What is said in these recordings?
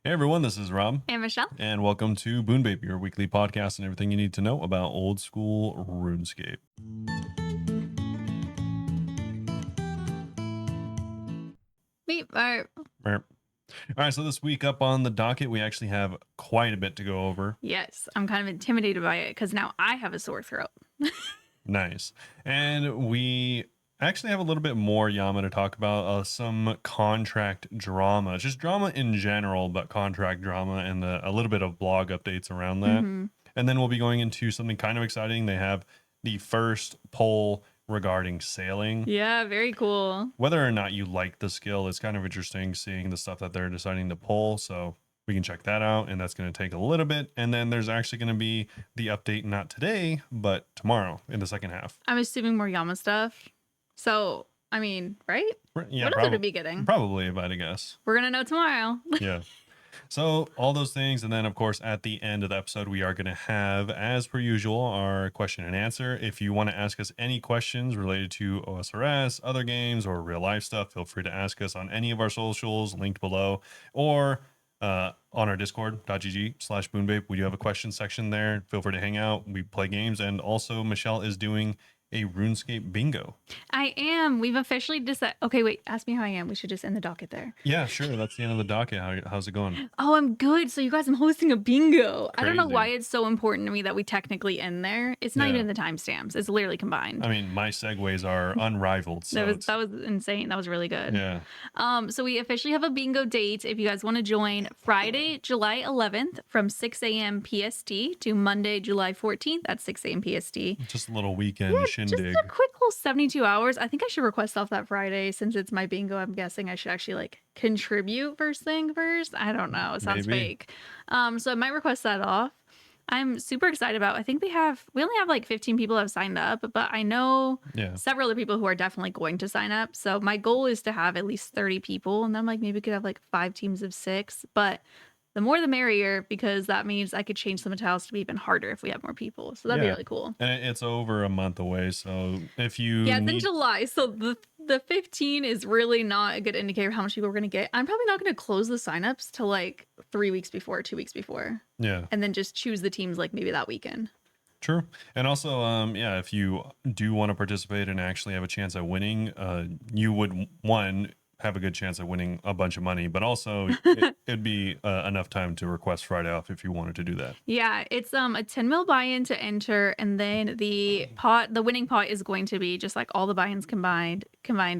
Hey everyone, this is Rob, And Michelle. and welcome to Bunebape, your weekly podcast and everything you need to know about old school RuneScape. Bunebape. All right, so this week up on the docket, we actually have quite a bit to go over. Yes, I'm kind of intimidated by it because now I have a sore throat. Nice. And we actually have a little bit more Yama to talk about, some contract drama, just drama in general, but contract drama and a little bit of blog updates around that. Mm-hmm. And then we'll be going into something kind of exciting. They have the first poll regarding sailing. Yeah, very cool. Whether or not you like the skill, it's kind of interesting seeing the stuff that they're deciding to pull. So we can check that out, and that's going to take a little bit. And then there's actually going to be the update, not today, but tomorrow in the second half. I'm assuming more Yama stuff. So, I mean, right? Yeah, what else would it be getting? Probably, if I had to guess. We're going to know tomorrow. Yeah. So all those things. And then, of course, at the end of the episode, we are going to have, as per usual, our question and answer. If you want to ask us any questions related to osrs, other games, or real life stuff, feel free to ask us on any of our socials linked below, or on our discord.gg/Bunebape. We do have a question section there. Feel free to hang out. We play games. And also, Michelle is doing a RuneScape bingo. I am. We've officially decided. Okay, wait. Ask me how I am. We should just end the docket there. Yeah, sure. That's the end of the docket. How's it going? Oh, I'm good. So you guys, I'm hosting a bingo. I don't know Crazy. why it's so important to me that we technically end there. It's not Yeah. even in the timestamps. It's literally combined. I mean, my segues are unrivaled. So that was insane. That was really good. yeah. So we officially have a bingo date. If you guys want to join, Friday, July 11th from 6 a.m. PST to Monday, July 14th at 6 a.m. PST. Just a little weekend shindig. Just a quick little 72 hours. I think I should request off that Friday since it's my bingo. I'm guessing I should actually like contribute first thing first. I don't know. It sounds Maybe. fake. So I might request that off. I'm super excited about. I think we only have like 15 people have signed up, but I know Yeah. several other people who are definitely going to sign up. So my goal is to have at least 30 people, and then like maybe we could have like 5 teams of 6. But the more the merrier, because that means I could change the tiles to be even harder if we have more people. So that'd be Yeah. really cool. And it's over a month away. So if you Yeah, it's in July. So the 15 is really not a good indicator of how much people we're going to get. I'm probably not going to close the signups till like 3 weeks before, 2 weeks before. Yeah. And then just choose the teams like maybe that weekend. True. And also, yeah, if you do want to participate and actually have a chance at winning, you would, one, have a good chance at winning a bunch of money, but also it'd be enough time to request Friday off if you wanted to do that. Yeah, it's a 10 mil buy-in to enter, and then the winning pot is going to be just like all the buy-ins combined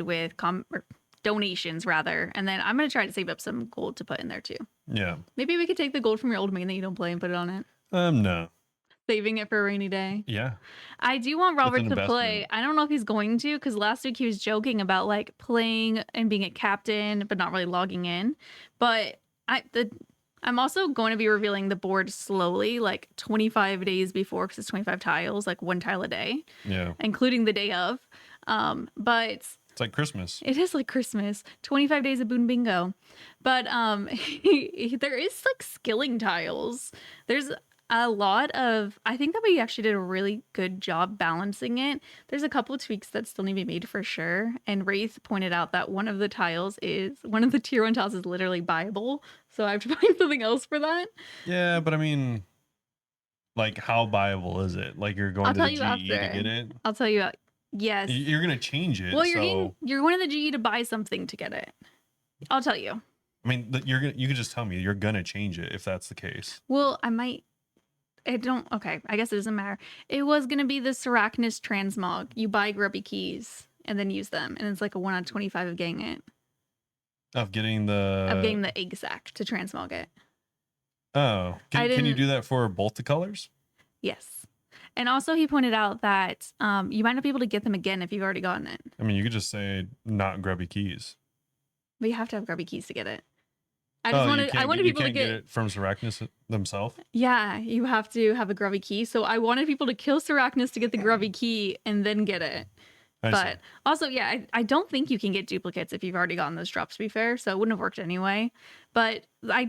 with or donations rather. And then I'm going to try to save up some gold to put in there too. Yeah. Maybe we could take the gold from your old main that you don't play and put it on it. No. Saving it for a rainy day. Yeah. I do want Robert an to play. investment. I don't know if he's going to, because last week he was joking about like playing and being a captain, but not really logging in. But I'm also going to be revealing the board slowly, like 25 days before, because it's 25 tiles, like 1 tile a day, Yeah. including the day of. But It's like Christmas. it is like Christmas, 25 days of Boon Bingo. But there is like skilling tiles. There's a lot of, I think that we actually did a really good job balancing it. There's a couple of tweaks that still need to be made for sure. And Wraith pointed out that one of the tier 1 tiles is literally buyable. So I have to find something else for that. Yeah, but I mean, like, how viable is it? Like, you're going I'll to tell the you GE after. to get it? I'll tell you. Yes. You're going to change it. Well, so, you're going to the GE to buy something to get it. I'll tell you. I mean, you can just tell me you're going to change it if that's the case. Well, I might. Okay, I guess it doesn't matter. It was going to be the Seracnus Transmog. You buy grubby keys and then use them. And it's like a 1 out of 25 of getting it. Of getting the egg sac to transmog it. Oh, can you do that for both the colors? Yes. And also he pointed out that you might not be able to get them again if you've already gotten it. I mean, you could just say not grubby keys. But you have to have grubby keys to get it. I wanted people to get it from Seracnus themselves. Yeah, you have to have a grubby key. So I wanted people to kill Seracnus to get the grubby key and then get it. But also, yeah, I don't think you can get duplicates if you've already gotten those drops, to be fair. So it wouldn't have worked anyway. But I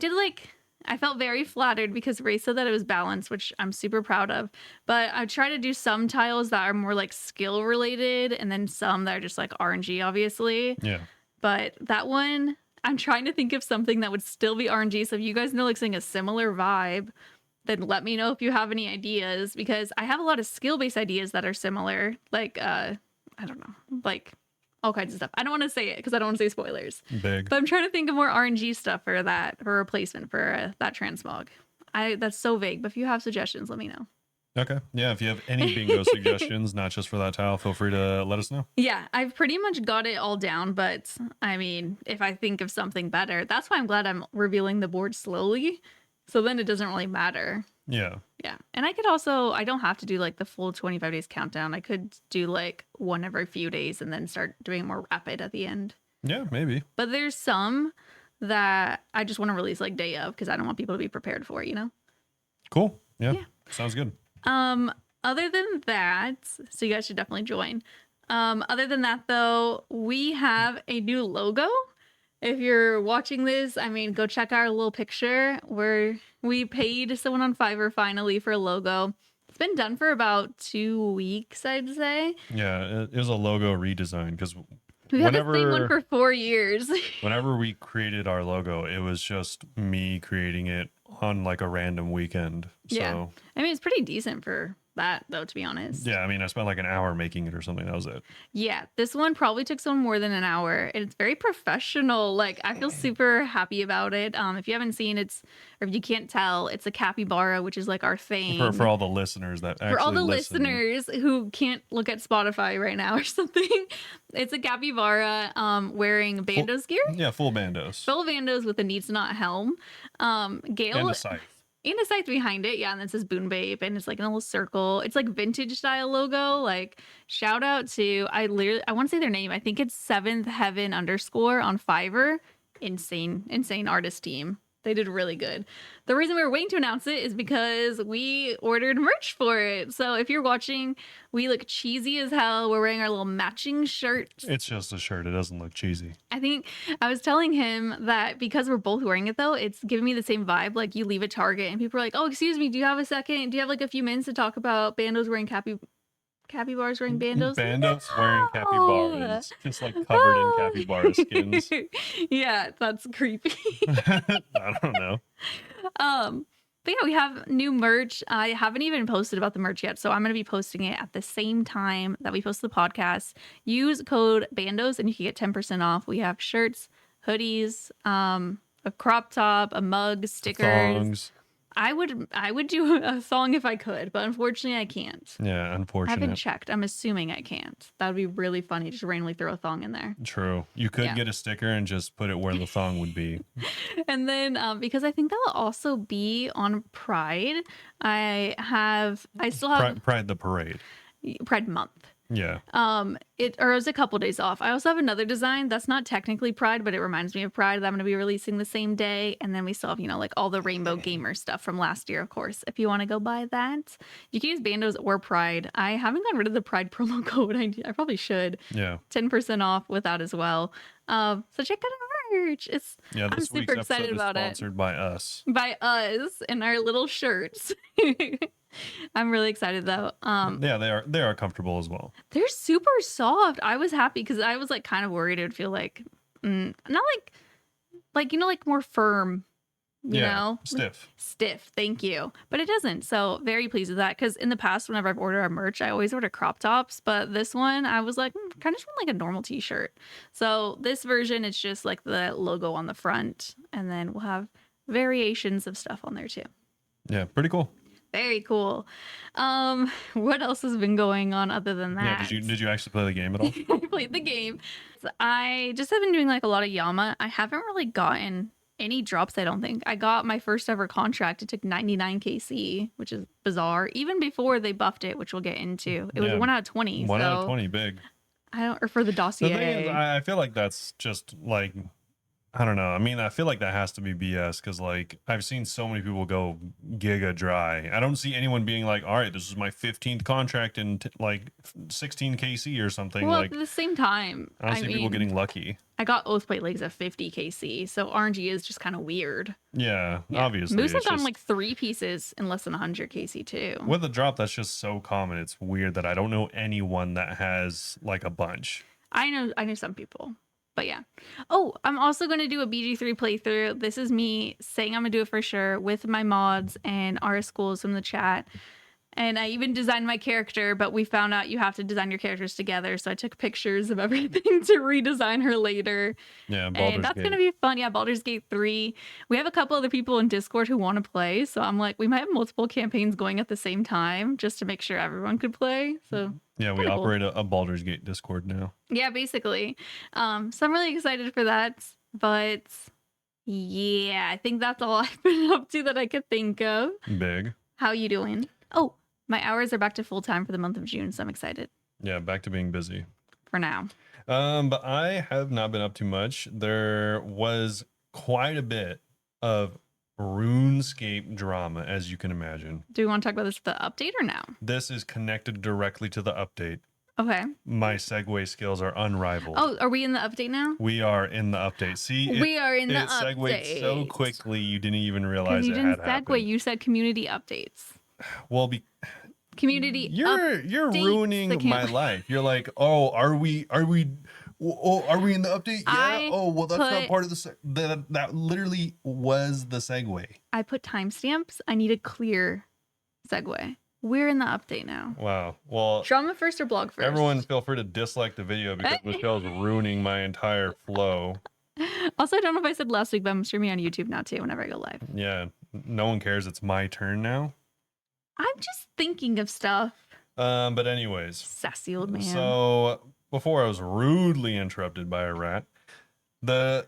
felt very flattered because Ray said that it was balanced, which I'm super proud of. But I try to do some tiles that are more like skill related and then some that are just like RNG, obviously. Yeah. But that one, I'm trying to think of something that would still be RNG. So if you guys know like saying a similar vibe, then let me know if you have any ideas because I have a lot of skill-based ideas that are similar. Like I don't know, like all kinds of stuff. I don't want to say it because I don't want to say spoilers. Big. But I'm trying to think of more RNG stuff for that, for replacement for that transmog. That's so vague, but if you have suggestions, let me know. Okay. Yeah. If you have any bingo suggestions, not just for that tile, feel free to let us know. Yeah, I've pretty much got it all down, but I mean, if I think of something better, that's why I'm glad I'm revealing the board slowly. So then it doesn't really matter. Yeah. Yeah. And I could also, I don't have to do like the full 25 days countdown. I could do like one every few days and then start doing it more rapid at the end. Yeah, maybe. But there's some that I just want to release like day of because I don't want people to be prepared for it, you know? Cool. Yeah. Yeah. Sounds good. Other than that, so you guys should definitely join. Other than that though, we have a new logo. If you're watching this, I mean, go check our little picture where we paid someone on Fiverr finally for a logo. It's been done for about 2 weeks, I'd say. Yeah, it was a logo redesign because We've had the same one for 4 years. whenever we created our logo, it was just me creating it on like a random weekend. So Yeah. I mean, it's pretty decent for that, though, to be honest. yeah, I mean, I spent like an hour making it or something. That was it. Yeah, this one probably took someone more than an hour. And it's very professional. Like, I feel super happy about it. If you haven't seen it, or if you can't tell, it's a capybara, which is like our thing. For all the listeners that actually For all the listen. listeners who can't look at Spotify right now or something, it's a capybara wearing bandos gear. Yeah, full bandos. Full bandos with a needs not helm. Gail And a scythe. and a scythe behind it, yeah, and it says Bunebape, and it's like in a little circle. It's like vintage style logo. Like, shout out to I want to say their name. I think it's Seventh Heaven _ on Fiverr. Insane artist team. They did really good. The reason we were waiting to announce it is because we ordered merch for it. So if you're watching, we look cheesy as hell. We're wearing our little matching shirts. It's just a shirt. It doesn't look cheesy. I think I was telling him that because we're both wearing it though, it's giving me the same vibe. Like you leave a Target and people are like, "Oh, excuse me, do you have a second? Do you have like a few minutes to talk about bandos wearing capybaras wearing bandos?" Bandos wearing capybaras, just like covered in capybara skins. Yeah, that's creepy. I don't know. But yeah, we have new merch. I haven't even posted about the merch yet, so I'm going to be posting it at the same time that we post the podcast. Use code BANDOS and you can get 10% off. We have shirts, hoodies, a crop top, a mug, stickers. Thongs. I would do a thong if I could, but unfortunately I can't. Yeah, I unfortunate. haven't checked. I'm assuming I can't. That would be really funny, just randomly throw a thong in there. True. You could Yeah. get a sticker and just put it where the thong would be. And then because I think that will also be on Pride, I still have Pride the parade. Pride Month. Yeah. It was a couple days off. I also have another design that's not technically Pride, but it reminds me of Pride that I'm going to be releasing the same day. And then we still have, like all the Rainbow Gamer stuff from last year, of course. If you want to go buy that, you can use Bandos or Pride. I haven't gotten rid of the Pride promo code. I probably should. Yeah. 10% off with that as well. So check out our merch. Yeah. I'm This week's super excited episode is about it. sponsored by us. By us and our little shirts. I'm really excited though. Yeah, they are comfortable as well. They're super soft. I was happy because I was like kind of worried it would feel like not like more firm, you know, stiff. Thank you, but it doesn't. So very pleased with that because in the past, whenever I've ordered our merch, I always order crop tops, but this one I was like kind of just want like a normal t-shirt. So this version, it's just like the logo on the front, and then we'll have variations of stuff on there too. Yeah, pretty cool. Very cool. What else has been going on other than that? Yeah, did you actually play the game at all? I played the game. I just have been doing like a lot of Yama. I haven't really gotten any drops, I don't think. I got my first ever contract. It took 99 KC, which is bizarre. Even before they buffed it, which we'll get into. It was 1 out of 20. 1 out of 20, big. Or for the dossier. The thing is, I feel like that's just like, I don't know. I mean, I feel like that has to be BS because, like, I've seen so many people go giga dry. I don't see anyone being like, all right, this is my 15th contract in like 16 KC or something. Well, like, at the same time, I don't see people getting lucky. I got Oathplate Legs at 50 KC, so RNG is just kind of weird. Yeah, obviously. Moose have gotten like 3 pieces in less than 100 KC too. With a drop, that's just so common. It's weird that I don't know anyone that has like a bunch. I know some people. But yeah. Oh, I'm also going to do a BG3 playthrough. This is me saying I'm going to do it for sure with my mods and our schools from the chat. And I even designed my character, but we found out you have to design your characters together. So I took pictures of everything to redesign her later. Yeah, And Baldur's that's going to Gate. be fun. Yeah, Baldur's Gate 3. We have a couple other people in Discord who want to play. So I'm like, we might have multiple campaigns going at the same time just to make sure everyone could play. So Yeah, we kind of cool. operate a Baldur's Gate Discord now. Yeah, basically. So I'm really excited for that. But yeah, I think that's all I've been up to that I could think of. Big. How you doing? Oh, my hours are back to full time for the month of June, so I'm excited Yeah, back to being busy. for now. But I have not been up too much. There was quite a bit of RuneScape drama, as you can imagine. Do we want to talk about this the update or now? This is connected directly to the update. Okay. My segue skills are unrivaled. Oh, are we in the update now? We are in the update. See, We are in the it segued so update. quickly you didn't even Because realize you it didn't had segue. happened. You said community updates. Well, Community you're updates ruining the my life. You're like, oh, are we in the update? Yeah. Oh, well, that's not part of the that literally was the segue. I put timestamps. I need a clear segue. We're in the update now. Wow. Well, Drama first or blog first? everyone feel free to dislike the video because Michelle's ruining my entire flow. Also, I don't know if I said last week, but I'm streaming on YouTube now too whenever I go live. Yeah. No one cares. It's my turn now. I'm just thinking of stuff. But anyways. Sassy old man. So before I was rudely interrupted by a rat, the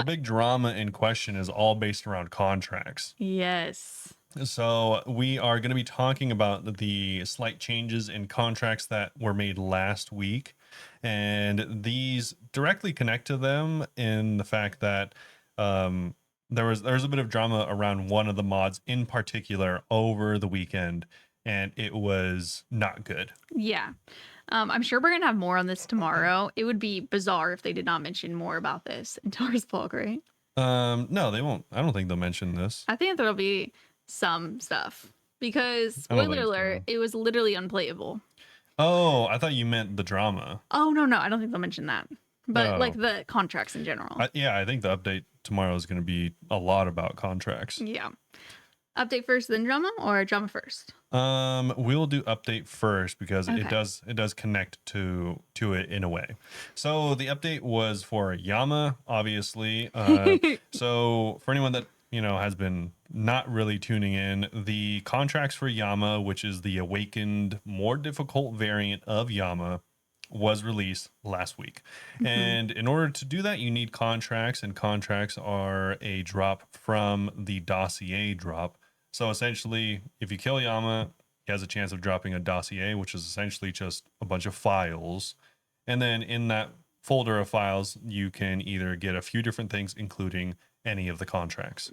big drama in question is all based around contracts. Yes. So we are going to be talking about the slight changes in contracts that were made last week, and these directly connect to them in the fact that there was a bit of drama around one of the mods in particular over the weekend, and it was not good. Yeah. I'm sure we're gonna have more on this tomorrow. It would be bizarre if they did not mention more about this in Tara's vlog, right? No, they won't. I don't think they'll mention this. I think there'll be some stuff because spoiler alert, it was literally unplayable. Oh, I thought you meant the drama. Oh no, I don't think they'll mention that. But like the contracts in general. Yeah, I think the update tomorrow is going to be a lot about contracts. Yeah. Update first, then drama, or drama first? We'll do update first because it does connect to it in a way. So the update was for Yama, obviously. So for anyone that has been not really tuning in, the contracts for Yama, which is the awakened, more difficult variant of Yama, was released last week. And in order to do that, you need contracts, and contracts are a drop from the dossier drop. So essentially, if you kill Yama, he has a chance of dropping a dossier, which is essentially just a bunch of files. And then in that folder of files, you can either get a few different things, including any of the contracts.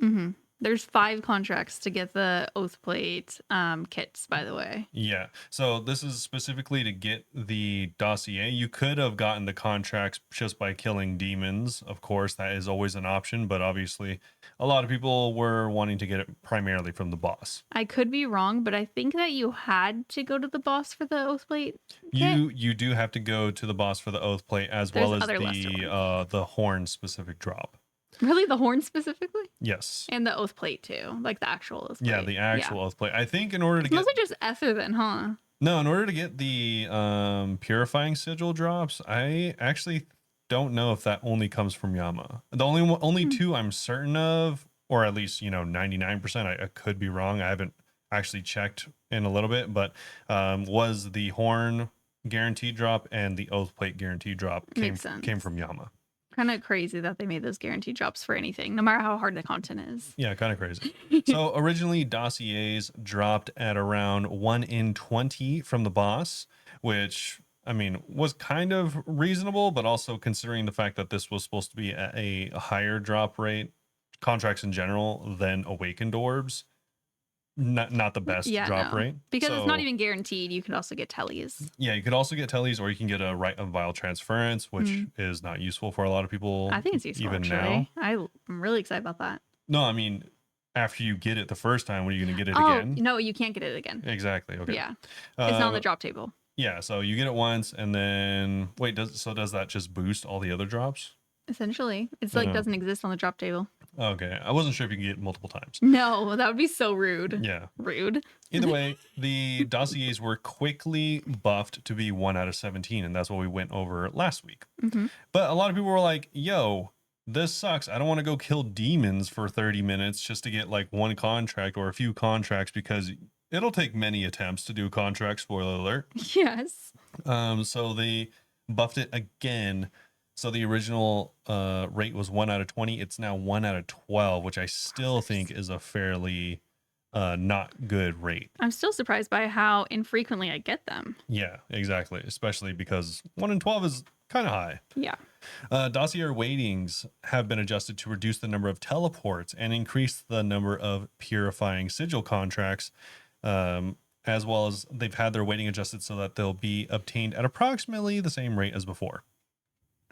There's 5 contracts to get the Oathplate kits, by the way. Yeah. So this is specifically to get the dossier. You could have gotten the contracts just by killing demons. Of course, that is always an option, but obviously a lot of people were wanting to get it primarily from the boss. I could be wrong, but I think that you had to go to the boss for the Oathplate kit. You do have to go to the boss for the Oathplate as well as the horn specific drop. Really? The horn specifically? Yes. And the Oathplate too, like the actual Oathplate. Yeah, the actual Oathplate. I think in order to it's mostly just Ether then, huh? No, in order to get the purifying sigil drops, I actually don't know if that only comes from Yama. The only 2 I'm certain of, or at least 99%. I could be wrong. I haven't actually checked in a little bit, but was the horn guaranteed drop and the Oathplate guaranteed drop came from Yama. Kind of crazy that they made those guaranteed drops for anything, no matter how hard the content is. Yeah, kind of crazy. So originally dossiers dropped at around 1 in 20 from the boss, which I mean was kind of reasonable, but also considering the fact that this was supposed to be at a higher drop rate, contracts in general, than awakened orbs, not the best drop rate. Because it's not even guaranteed. You can also get tellies. Yeah, you could also get tellies, or you can get a right of vile transference, which is not useful for a lot of people. I think it's useful even now. I'm really excited about that. No, I mean, after you get it the first time, when are you going to get it again? No, you can't get it again. Exactly. Okay. Yeah. It's not on the drop table. Yeah, so you get it once, and then wait, does that just boost all the other drops? Essentially, it's like Oh, doesn't exist on the drop table. okay. I wasn't sure if you can get it multiple times. No, that would be so rude. Yeah. Rude. Either way, the dossiers were quickly buffed to be 1 out of 17, and that's what we went over last week. Hmm. But a lot of people were like, yo, this sucks. I don't want to go kill demons for 30 minutes just to get like one contract or a few contracts because it'll take many attempts to do a contract, spoiler alert. Yes. So they buffed it again. So the original rate was 1 out of 20. It's now 1 out of 12, which I still think is a fairly not good rate. I'm still surprised by how infrequently I get them. Yeah, exactly. Especially because 1 in 12 is kind of high. Yeah. Dossier weightings have been adjusted to reduce the number of teleports and increase the number of purifying sigil contracts, as well as they've had their weighting adjusted so that they'll be obtained at approximately the same rate as before.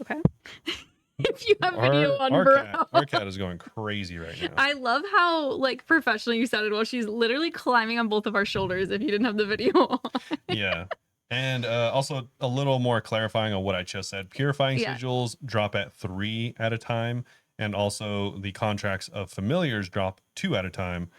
Okay. If you have video on Our cat is going crazy right now. I love how like professional you sounded while she's literally climbing on both of our shoulders if you didn't have the video on. Yeah. And also a little more clarifying on what I just said. Purifying sigils drop at 3 at a time, and also the contracts of familiars drop 2 at a time.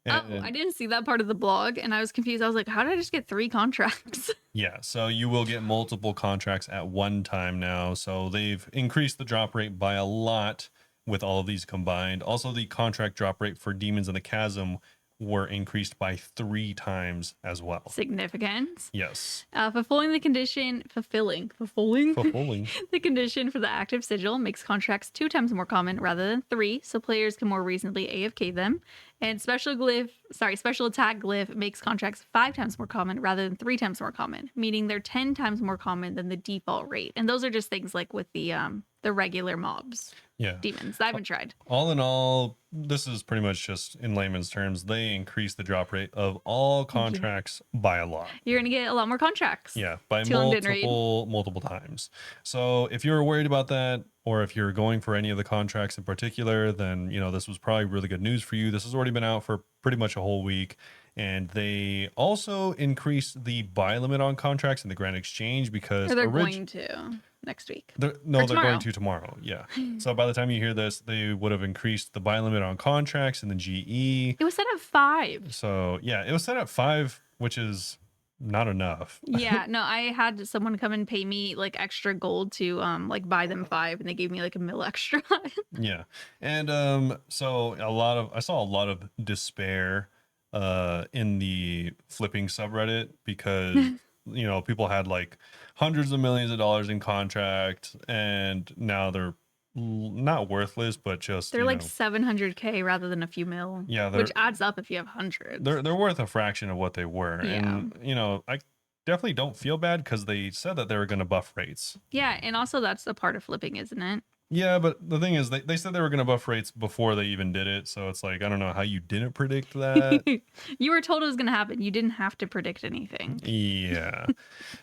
And, I didn't see that part of the blog, and I was confused. I was like, how did I just get 3 contracts? yeah, so you will get multiple contracts at one time now. So they've increased the drop rate by a lot with all of these combined. Also, the contract drop rate for Demons in the Chasm were increased by 3 times as well. Significant. Yes. Fulfilling the condition for the active sigil makes contracts 2 times more common rather than 3, so players can more reasonably AFK them. And special attack glyph makes contracts 5 times more common rather than 3 times more common, meaning they're 10 times more common than the default rate. And those are just things like with the regular mobs. Yeah. Demons. I haven't tried. All in all, this is pretty much just in layman's terms, they increase the drop rate of all contracts by a lot. You're going to get a lot more contracts. Yeah, by multiple times. So if you're worried about that, or if you're going for any of the contracts in particular, then, you know, this was probably really good news for you. This has already been out for pretty much a whole week. And they also increased the buy limit on contracts in the Grand Exchange because they're going to next week. They're going to tomorrow. Yeah. So by the time you hear this, they would have increased the buy limit on contracts in the GE. It was set at 5. So yeah, it was set at 5, which is not enough. Yeah, no, I had someone come and pay me like extra gold to like buy them 5, and they gave me like a mil extra. Yeah. And so I saw a lot of despair in the flipping subreddit because you know, people had like hundreds of millions of dollars in contract, and now they're not worthless, but just they're like 700K rather than a few mil. Yeah, which adds up if you have hundreds. They're worth a fraction of what they were. Yeah. And you know, I definitely don't feel bad because they said that they were going to buff rates. Yeah, and also that's a part of flipping, isn't it? Yeah, but the thing is, they said they were going to buff rates before they even did it. So it's like, I don't know how you didn't predict that. You were told it was going to happen. You didn't have to predict anything. Yeah.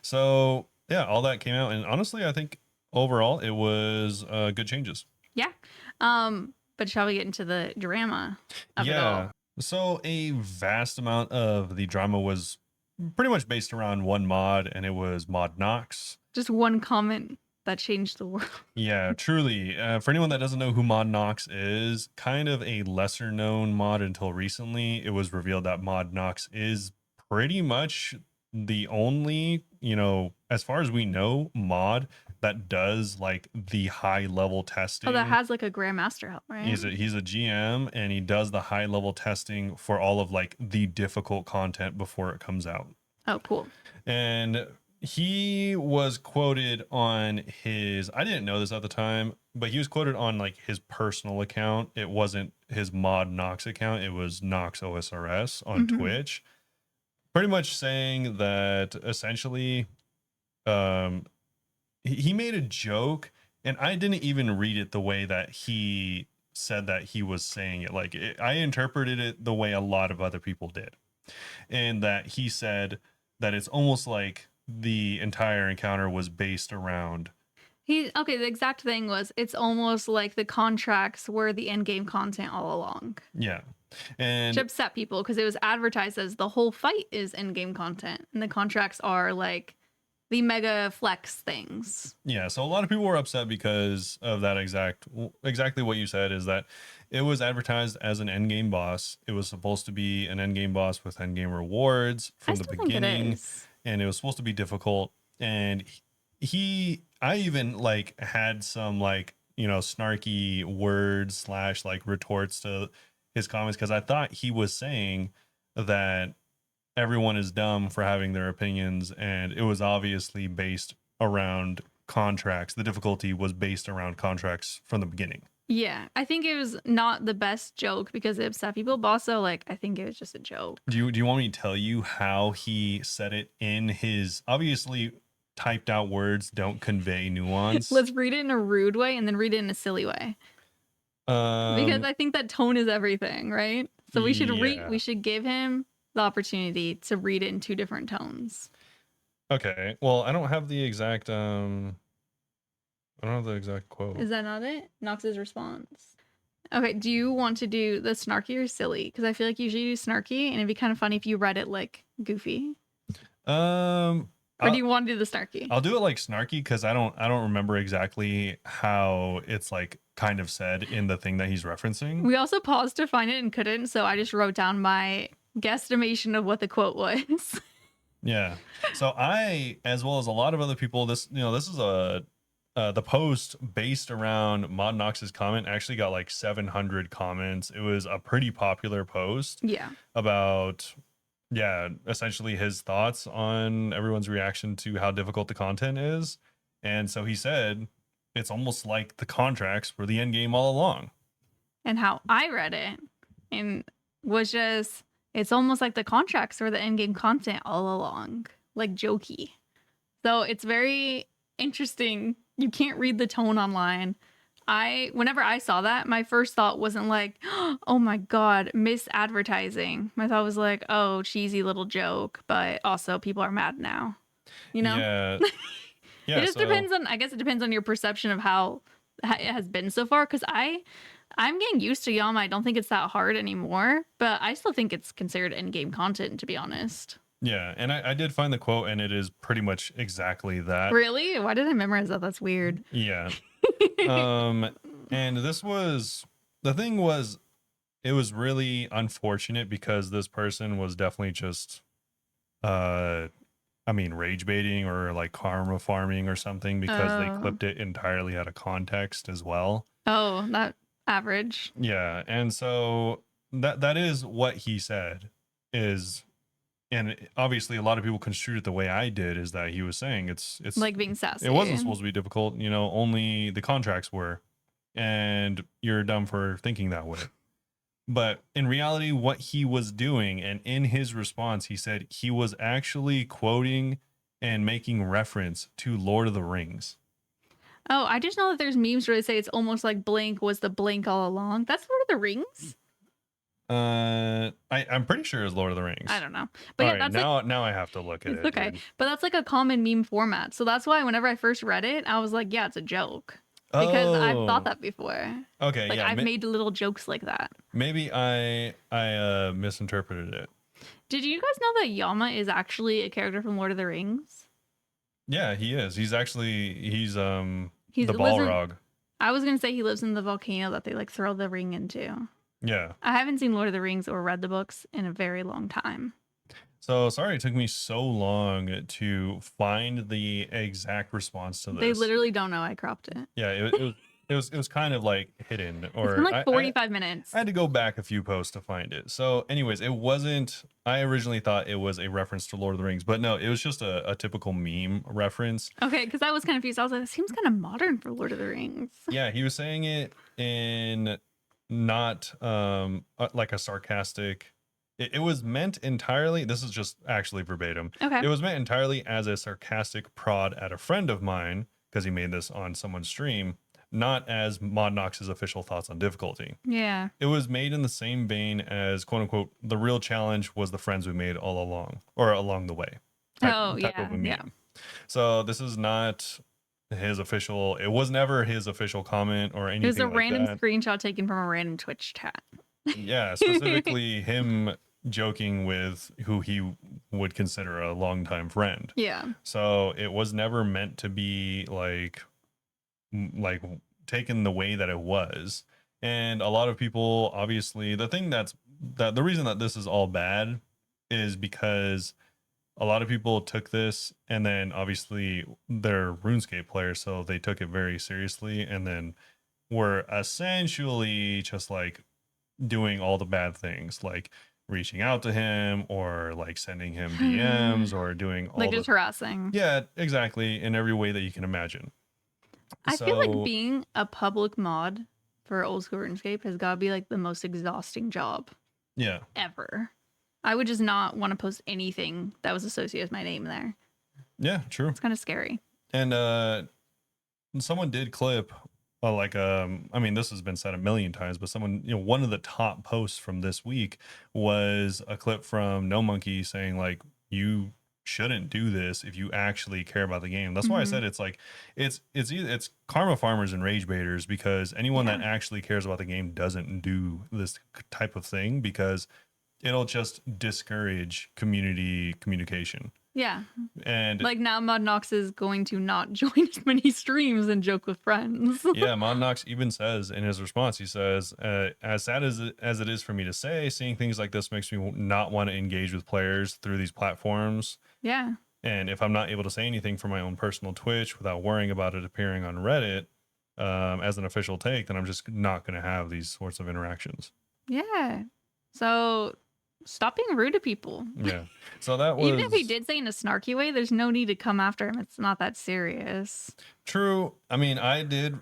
So yeah, all that came out. And honestly, I think overall it was good changes. Yeah. But shall we get into the drama of it all? So a vast amount of the drama was pretty much based around one mod, and it was Mod Nox. Just one comment that changed the world. Yeah, truly. For anyone that doesn't know who Mod Nox is, kind of a lesser known mod until recently. It was revealed that Mod Nox is pretty much the only, you know, as far as we know, mod that does like the high level testing. Oh, that has like a grandmaster help, right? He's a GM, and he does the high level testing for all of like the difficult content before it comes out. Oh, cool. And he was quoted on his, I didn't know this at the time, but he was quoted on like his personal account. It wasn't his Mod Nox account. It was Nox OSRS on Twitch, pretty much saying that essentially he made a joke, and I didn't even read it the way that he said that he was saying it. Like I interpreted it the way a lot of other people did, and that he said that it's almost like the entire encounter was based around the exact thing was, it's almost like the contracts were the end game content all along. Yeah. And which upset people because it was advertised as the whole fight is end game content, and the contracts are like the mega flex things. Yeah, so a lot of people were upset because of that exactly what you said, is that it was advertised as an endgame boss. It was supposed to be an endgame boss with endgame rewards I from the still think it beginning, is. and it was supposed to be difficult. And I even like had some like, snarky words slash like retorts to his comments, because I thought he was saying that everyone is dumb for having their opinions, and it was obviously based around contracts. The difficulty was based around contracts from the beginning. Yeah, I think it was not the best joke because it upset people, but also like I think it was just a joke. Do you want me to tell you how he said it in his obviously typed out words don't convey nuance? Let's read it in a rude way and then read it in a silly way. Because I think that tone is everything, right? So we should yeah. we should give him the opportunity to read it in two different tones. Okay. Well, I don't have the exact quote. Is that not it? Knox's response. Okay, do you want to do the snarky or silly? Because I feel like you should do snarky, and it'd be kind of funny if you read it like goofy. Or do you want to do the snarky? I'll do it like snarky, because I don't remember exactly how it's like kind of said in the thing that he's referencing. We also paused to find it and couldn't, so I just wrote down my guesstimation of what the quote was. Yeah. So I, as well as a lot of other people, this is the post based around Mod Knox's comment actually got like 700 comments. It was a pretty popular post. Yeah. About, yeah, essentially his thoughts on everyone's reaction to how difficult the content is. And so he said it's almost like the contracts were the end game all along. And how I read it and was just, it's almost like the contracts were the end game content all along, like jokey. So it's very interesting. You can't read the tone online. Whenever I saw that, my first thought wasn't like, oh my God, misadvertising. My thought was like, oh, cheesy little joke, but also people are mad now. Yeah. Yeah. It just depends on, I guess it depends on your perception of how it has been so far. Cause I'm getting used to Yama. I don't think it's that hard anymore, but I still think it's considered in-game content, to be honest. Yeah, and I did find the quote, and it is pretty much exactly that. Really? Why did I memorize that? That's weird. Yeah. And the thing was, it was really unfortunate because this person was definitely just, rage baiting or like karma farming or something, because they clipped it entirely out of context as well. Oh, not average. Yeah, and so that is what he said is. And obviously, a lot of people construed it the way I did, is that he was saying it's like being sassy. It wasn't supposed to be difficult, only the contracts were, and you're dumb for thinking that way. But in reality, what he was doing, and in his response, he said he was actually quoting and making reference to Lord of the Rings. Oh, I just know that there's memes where they say it's almost like Blink was the Blink all along. That's Lord of the Rings? I'm pretty sure it's Lord of the Rings. I don't know, but all yeah, right, that's now I have to look at it. Okay, dude. but that's like a common meme format. So that's why whenever I first read it, I was like, yeah, it's a joke. Because I've thought that before. Okay, like, yeah. I've made little jokes like that. Maybe I misinterpreted it. Did you guys know that Yama is actually a character from Lord of the Rings? Yeah, he is. He's the He's Balrog. I was gonna say he lives in the volcano that they like throw the ring into. Yeah. I haven't seen Lord of the Rings or read the books in a very long time. So sorry it took me so long to find the exact response to this. They literally don't know I cropped it. Yeah, it was kind of like hidden, or it's been like 45 minutes. I had to go back a few posts to find it. So anyways, it wasn't, I originally thought it was a reference to Lord of the Rings, but no, it was just a typical meme reference. Okay, because I was confused. I was like, it seems kind of modern for Lord of the Rings. Yeah, he was saying it in not like a sarcastic, it was meant entirely, this is just actually verbatim. Okay. It was meant entirely as a sarcastic prod at a friend of mine, because he made this on someone's stream, not as Mod Knox's official thoughts on difficulty. Yeah. It was made in the same vein as, quote unquote, the real challenge was the friends we made all along, or along the way. Type of a meme. Yeah. So this is not his official, it was never his official comment or anything. It was a random screenshot taken from a random Twitch chat. Yeah, specifically him joking with who he would consider a longtime friend. Yeah. So it was never meant to be like like taken the way that it was. And a lot of people, obviously, the thing that the reason that this is all bad is because a lot of people took this, and then obviously they're RuneScape players, so they took it very seriously, and then were essentially just like doing all the bad things, like reaching out to him or like sending him DMs or doing all Like the just harassing. yeah, exactly, in every way that you can imagine. I feel like So being a public mod for old school RuneScape has got to be like the most exhausting job yeah, ever. I would just not want to post anything that was associated with my name there. yeah, true. It's kind of scary. And someone did clip I mean, this has been said a million times, but someone, one of the top posts from this week was a clip from No Monkey saying like, you shouldn't do this if you actually care about the game. That's why I Mhm. said it's like it's karma farmers and rage baiters, because anyone Yeah. that actually cares about the game doesn't do this type of thing, because it'll just discourage community communication. Yeah. And Like now Modnox is going to not join as many streams and joke with friends. yeah, Monnox even says in his response, he says, as sad as it is for me to say, seeing things like this makes me not want to engage with players through these platforms. Yeah. And if I'm not able to say anything for my own personal Twitch without worrying about it appearing on Reddit as an official take, then I'm just not going to have these sorts of interactions. Yeah. So stop being rude to people. Yeah. So that was Even if he did say in a snarky way, there's no need to come after him. It's not that serious. true. I mean, I did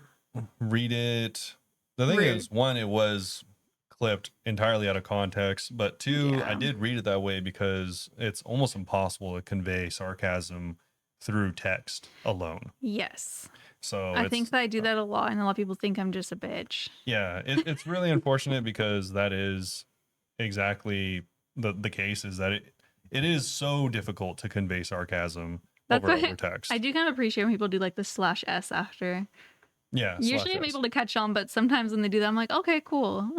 read it. The thing Rude. is, one, it was clipped entirely out of context, but two, I Yeah. did read it that way because it's almost impossible to convey sarcasm through text alone. Yes. So I think that I do that a lot, and a lot of people think I'm just a bitch. yeah, it's really unfortunate, because that is exactly the case, is that it is so difficult to convey sarcasm That's over why text. I do kind of appreciate when people do like the /s after. Yeah, Usually I'm /s. able to catch on, but sometimes when they do that, I'm like, okay, cool.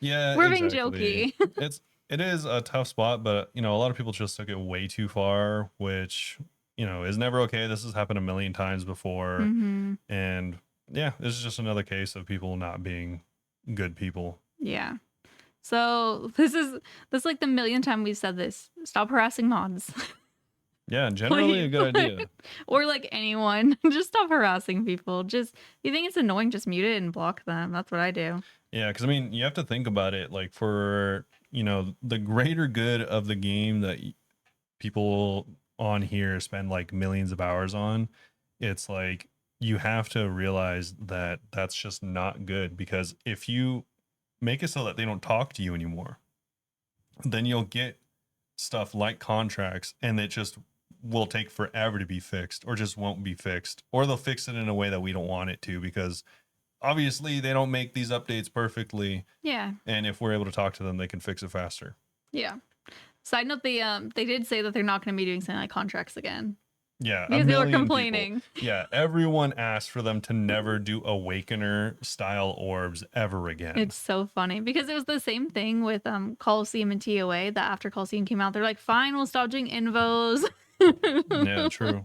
Yeah, We're being exactly. jokey. It is a tough spot, but a lot of people just took it way too far, which is never okay. This has happened a million times before, Hmm. and yeah, this is just another case of people not being good people. Yeah. So this is like the millionth time we've said this. Stop harassing mods. Yeah, generally a good idea. Or like anyone. Just stop harassing people. Just you think it's annoying, just mute it and block them. That's what I do. Yeah, because I mean, you have to think about it, like for the greater good of the game that people on here spend like millions of hours on. It's like you have to realize that that's just not good, because if you make it so that they don't talk to you anymore, then you'll get stuff like contracts, and it just will take forever to be fixed, or just won't be fixed, or they'll fix it in a way that we don't want it to, because obviously they don't make these updates perfectly, Yeah. and if we're able to talk to them, they can fix it faster. Yeah. Side note, they did say that they're not going to be doing something like contracts again. Yeah, Because a they were million complaining. people. Yeah, everyone asked for them to never do Awakener style orbs ever again. It's so funny because it was the same thing with Coliseum and TOA. That after Coliseum came out, they're like, "Fine, we'll stop doing invos." Yeah, true.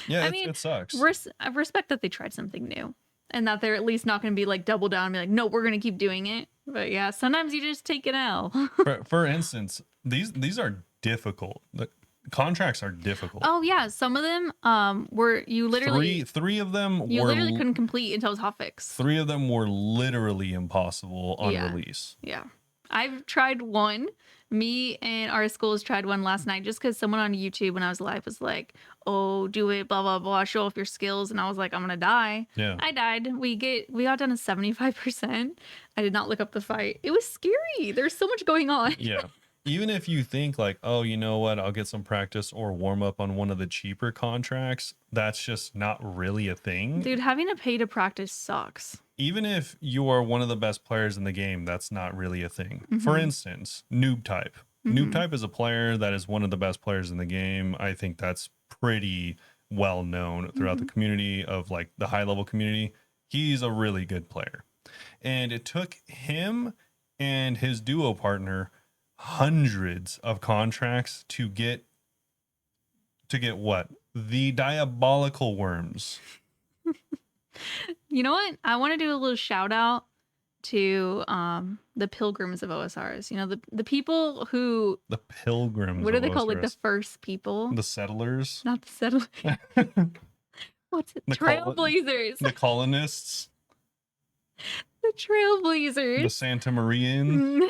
Yeah, I mean, it sucks. I respect that they tried something new, and that they're at least not going to be like double down and be like, "No, we're going to keep doing it." But yeah, sometimes you just take an L. For instance, these are difficult. The contracts are difficult. Oh yeah, some of them were you literally Three of them you were literally couldn't complete until it was hotfix. three of them were literally impossible on Yeah. release. Yeah. I've tried one. Me and our schools tried one last night just because someone on YouTube when I was live was like, "Oh, do it, blah blah blah, show off your skills," and I was like, "I'm gonna die." Yeah. I died. We got down to 75%. I did not look up the fight. It was scary. There's so much going on. Yeah. Even if you think like, oh, you know what, I'll get some practice or warm up on one of the cheaper contracts, that's just not really a thing. Dude, having to pay to practice sucks. Even if you are one of the best players in the game, that's not really a thing. For Mhm. instance, Noob Type. Noob Type is a player that is one of the best players in the game. I think that's pretty well known throughout the community of like the high level community. He's a really good player. And it took him and his duo partner hundreds of contracts to get to get what? The diabolical worms. You know what? I want to do a little shout out to the pilgrims of OSRs. You know, the people who, The pilgrims what of are they called? Like the OSRS. first people? The settlers. Not the settlers. What's it? The Trailblazers. the colonists. The The trailblazers. Santa Marians.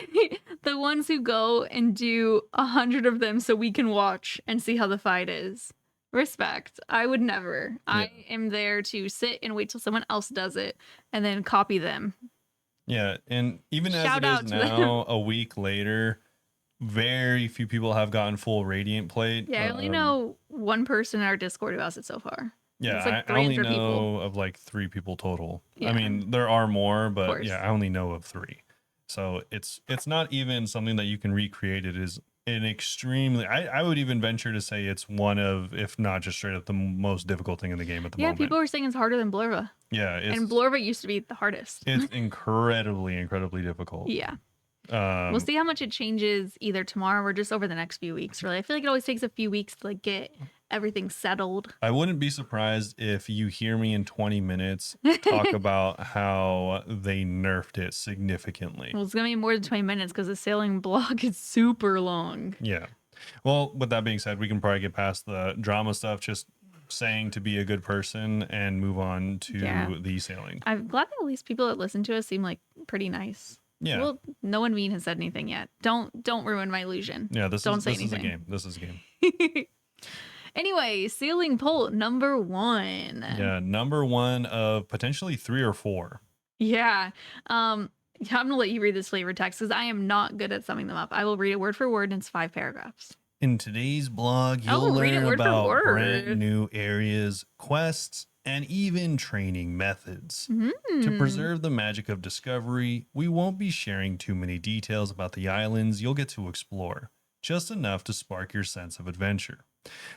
The ones who go and do 100 of them so we can watch and see how the fight is. Respect. I would never. Yeah. I am there to sit and wait till someone else does it and then copy them. Yeah, and even Shout as out it is to them. now, a week later, very few people have gotten full Radiant plate. Yeah, I only know one person in our Discord who has it so far. Yeah, It's like I only 300 know people. of like 3 people total. Yeah. I mean, there are more, but course. yeah, I only know of 3. So it's not even something that you can recreate. It is an extremely, I would even venture to say it's one of, if not just straight up the most difficult thing in the game at the Yeah, moment. people were saying it's harder than Blurva. Yeah, And Blurva used to be the hardest. it's incredibly difficult. Yeah. We'll see how much it changes either tomorrow or just over the next few weeks, really. I feel like it always takes a few weeks to like get everything settled. I wouldn't be surprised if you hear me in 20 minutes talk about how they nerfed it significantly. Well, it's going to be more than 20 minutes because the sailing blog is super long. Yeah. Well, with that being said, we can probably get past the drama stuff, just saying to be a good person and move on to the sailing. I'm glad that at least people that listen to us seem like pretty nice. Yeah. Well, no one mean has said anything yet. Don't ruin my illusion. Yeah, this Don't is say this is a anything. game. This is a game. Anyway, sailing poll number 1. Yeah, number 1 of potentially 3 or 4. Yeah. I'm gonna let you read this flavor text because I am not good at summing them up. I will read it word for word, and it's 5 paragraphs. In today's blog, you'll read it learn word for about word. brand new areas, quests, and even training methods. To Hmm. preserve the magic of discovery, we won't be sharing too many details about the islands you'll get to explore, just enough to spark your sense of adventure.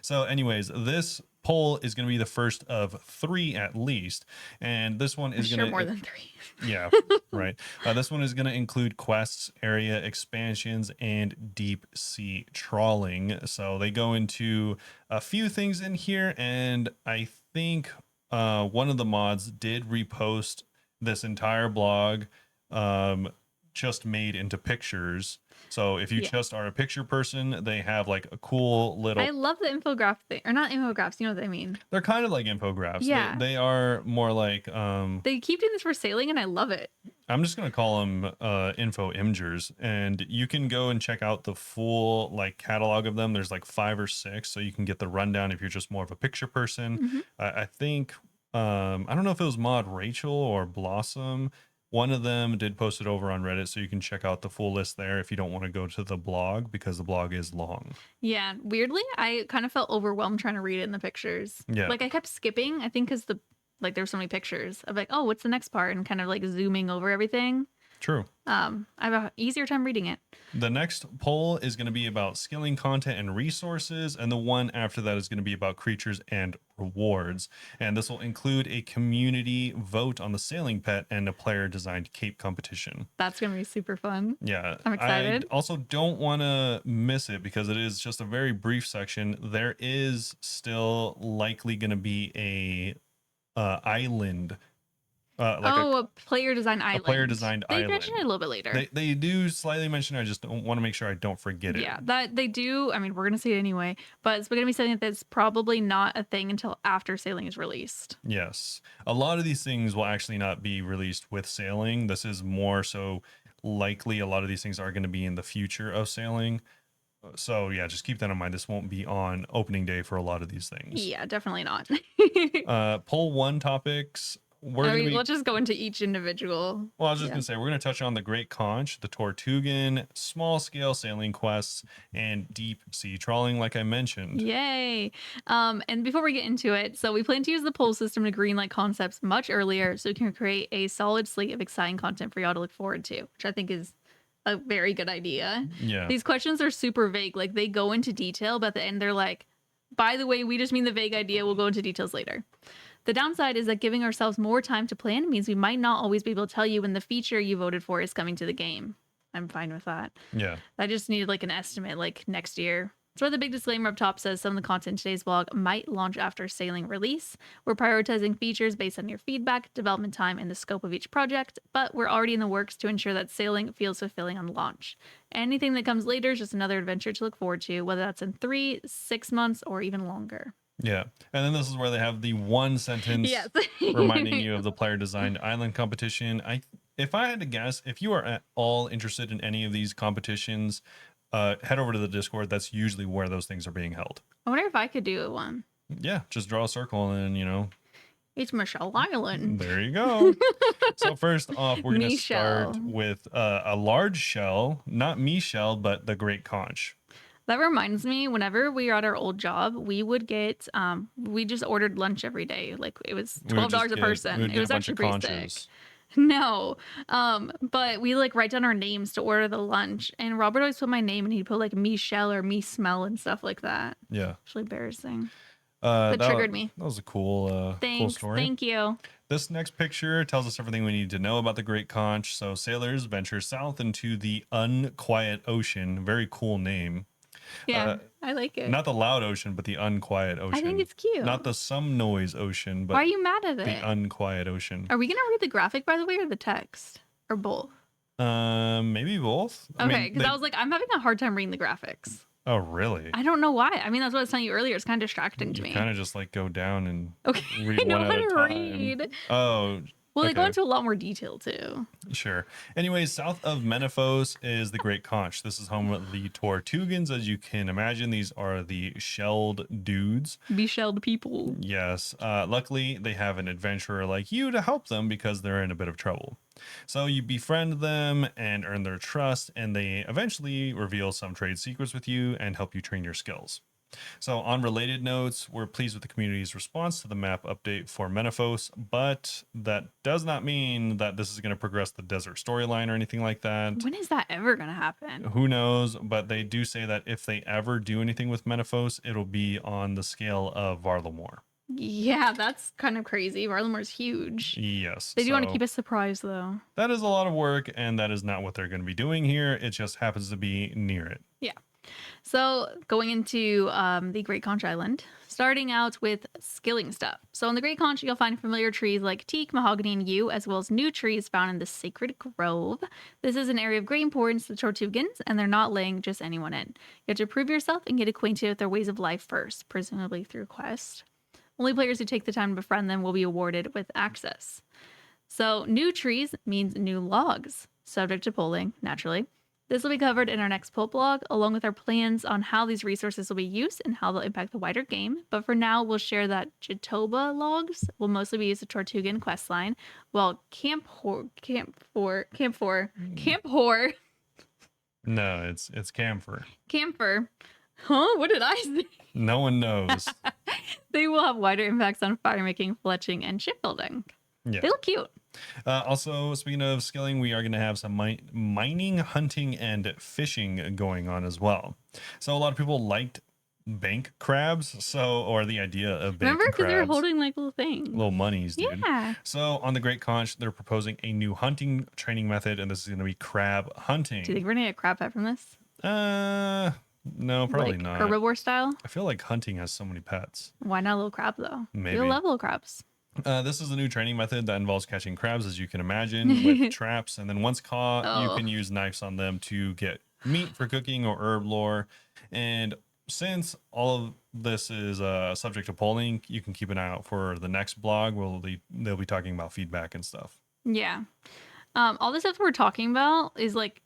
So anyways, this poll is going to be the first of 3 at least, and this one is Sure, going to more than 3. yeah, right. This one is going to include quests, area expansions, and deep sea trawling. So they go into a few things in here, and I think one of the mods did repost this entire blog just made into pictures. So if you just are a picture person, they have like a cool little, I love the infograph thing, or not infographics. You know what I mean? they're kind of like infographics. Yeah. They are more like They keep doing this for sailing, and I love it. I'm just gonna call them info imgers, and you can go and check out the full like catalog of them. There's like 5 or 6, so you can get the rundown if you're just more of a picture person. I think I don't know if it was Mod Rachel or Blossom. One of them did post it over on Reddit, so you can check out the full list there if you don't want to go to the blog, because the blog is long. Yeah, weirdly, I kind of felt overwhelmed trying to read it in the pictures. Yeah. Like I kept skipping. I think because there's so many pictures of like, oh, what's the next part, and kind of like zooming over everything. True. I have an easier time reading it. The next poll is going to be about skilling content and resources, and the one after that is going to be about creatures and rewards. And this will include a community vote on the sailing pet and a player-designed cape competition. That's gonna be super fun. Yeah, I'm excited. I also don't want to miss it because it is just a very brief section. There is still likely going to be a island. A player design island. A player designed they island. mention it a little bit later. They do slightly mention it. I just want to make sure I don't forget it. Yeah, that they do. I mean, we're gonna see it anyway, but it's gonna be something that's probably not a thing until after sailing is released. Yes. A lot of these things will actually not be released with sailing. This is more so likely a lot of these things are going to be in the future of sailing. So yeah, just keep that in mind. This won't be on opening day for a lot of these things. Yeah, definitely not. Poll 1 topics. Let's just go into each individual. Well, I was just going to say, we're going to touch on the Great Conch, the Tortugan, small-scale sailing quests, and deep sea trawling, like I mentioned. Yay. And before we get into it, so we plan to use the poll system to greenlight concepts much earlier so we can create a solid slate of exciting content for y'all to look forward to, which I think is a very good idea. Yeah. These questions are super vague. Like, they go into detail, but at the end they're like, by the way, we just mean the vague idea. We'll go into details later. The downside is that giving ourselves more time to plan means we might not always be able to tell you when the feature you voted for is coming to the game. I'm fine with that. Yeah. I just needed like an estimate, like next year, So the big disclaimer up top says some of the content in today's blog might launch after sailing release. We're prioritizing features based on your feedback, development time, and the scope of each project, but we're already in the works to ensure that sailing feels fulfilling on launch. Anything that comes later is just another adventure to look forward to, whether that's in 3, 6 months, or even longer. Yeah. And then this is where they have the one sentence Yes. reminding you of the player designed island competition. If I had to guess, if you are at all interested in any of these competitions, head over to the Discord. That's usually where those things are being held. I wonder if I could do one. Yeah, just draw a circle and It's Michelle Island. there you go. So first off, we're going to Michelle. start with a large shell, not Michelle, but the Great Conch. That reminds me, whenever we were at our old job, we would get, we just ordered lunch every day. Like it was We would $12 a just person. get It was a bunch actually of pretty sick. conches. No. But we like write down our names to order the lunch. And Robert always put my name and he'd put like Michelle or me smell and stuff like that. Yeah. Actually embarrassing. That triggered me. That was a cool Thanks. story. Thank you. This next picture tells us everything we need to know about the Great Conch. So sailors venture south into the unquiet ocean. Very cool name. Yeah, I like it. Not the loud ocean, but the unquiet ocean. I think it's cute. Not the some noise ocean, but Why are you mad at it? the unquiet ocean. Are we going to read the graphic, by the way, or the text? Or both? Maybe both. Okay, because I was like, I'm having a hard time reading the graphics. Oh, really? I don't know why. I mean, that's what I was telling you earlier. It's kind of distracting to You me. kind of just like go down and Okay, read I know one how at a to time. read. Oh, Well, they go okay. into a lot more detail too. Sure. Anyways, south of Menaphos is the Great Conch. This is home of the Tortugans, as you can imagine. These are the shelled dudes. Be shelled people. Yes. Luckily, they have an adventurer like you to help them because they're in a bit of trouble. So you befriend them and earn their trust, and they eventually reveal some trade secrets with you and help you train your skills. So on related notes, we're pleased with the community's response to the map update for Menaphos, but that does not mean that this is going to progress the desert storyline or anything like that. When is that ever going to happen? Who knows? But they do say that if they ever do anything with Menaphos, it'll be on the scale of Varlamore. Yeah, that's kind of crazy. Varlamore's huge. Yes. They do want to so keep a surprise, though. that is a lot of work, and that is not what they're going to be doing here. It just happens to be near it. Yeah. So going into the Great Conch Island, starting out with skilling stuff. So in the Great Conch, you'll find familiar trees like teak, mahogany, and yew, as well as new trees found in the Sacred Grove. This is an area of great importance to the Tortugans, and they're not letting just anyone in. You have to prove yourself and get acquainted with their ways of life first, presumably through quest. Only players who take the time to befriend them will be awarded with access. So new trees means new logs, subject to polling, naturally. This will be covered in our next poll blog, along with our plans on how these resources will be used and how they'll impact the wider game. But for now, we'll share that Jatoba logs will mostly be used to Tortugan questline, while Camp Whore. No, it's camphor. Camphor. Huh? What did I say? No one knows. They will have wider impacts on fire making, fletching, and shipbuilding. Yeah. They look cute. Also, speaking of skilling, we are going to have some mining, hunting, and fishing going on as well. So a lot of people liked bank crabs, or the idea of bank Remember, because they were crabs. holding like little things. Little monies, dude. Yeah. So on the Great Conch, they're proposing a new hunting training method, and this is going to be crab hunting. Do you think we're gonna get a crab pet from this? No, probably like not. Herbivore style? I feel like hunting has so many pets. Why not a little crab though? Maybe. You'll love little crabs. This is a new training method that involves catching crabs, as you can imagine, with traps. And then once caught, you Oh. can use knives on them to get meat for cooking or herb lore. And since all of this is subject to polling, you can keep an eye out for the next blog where they'll be talking about feedback and stuff. Yeah. All the stuff we're talking about is like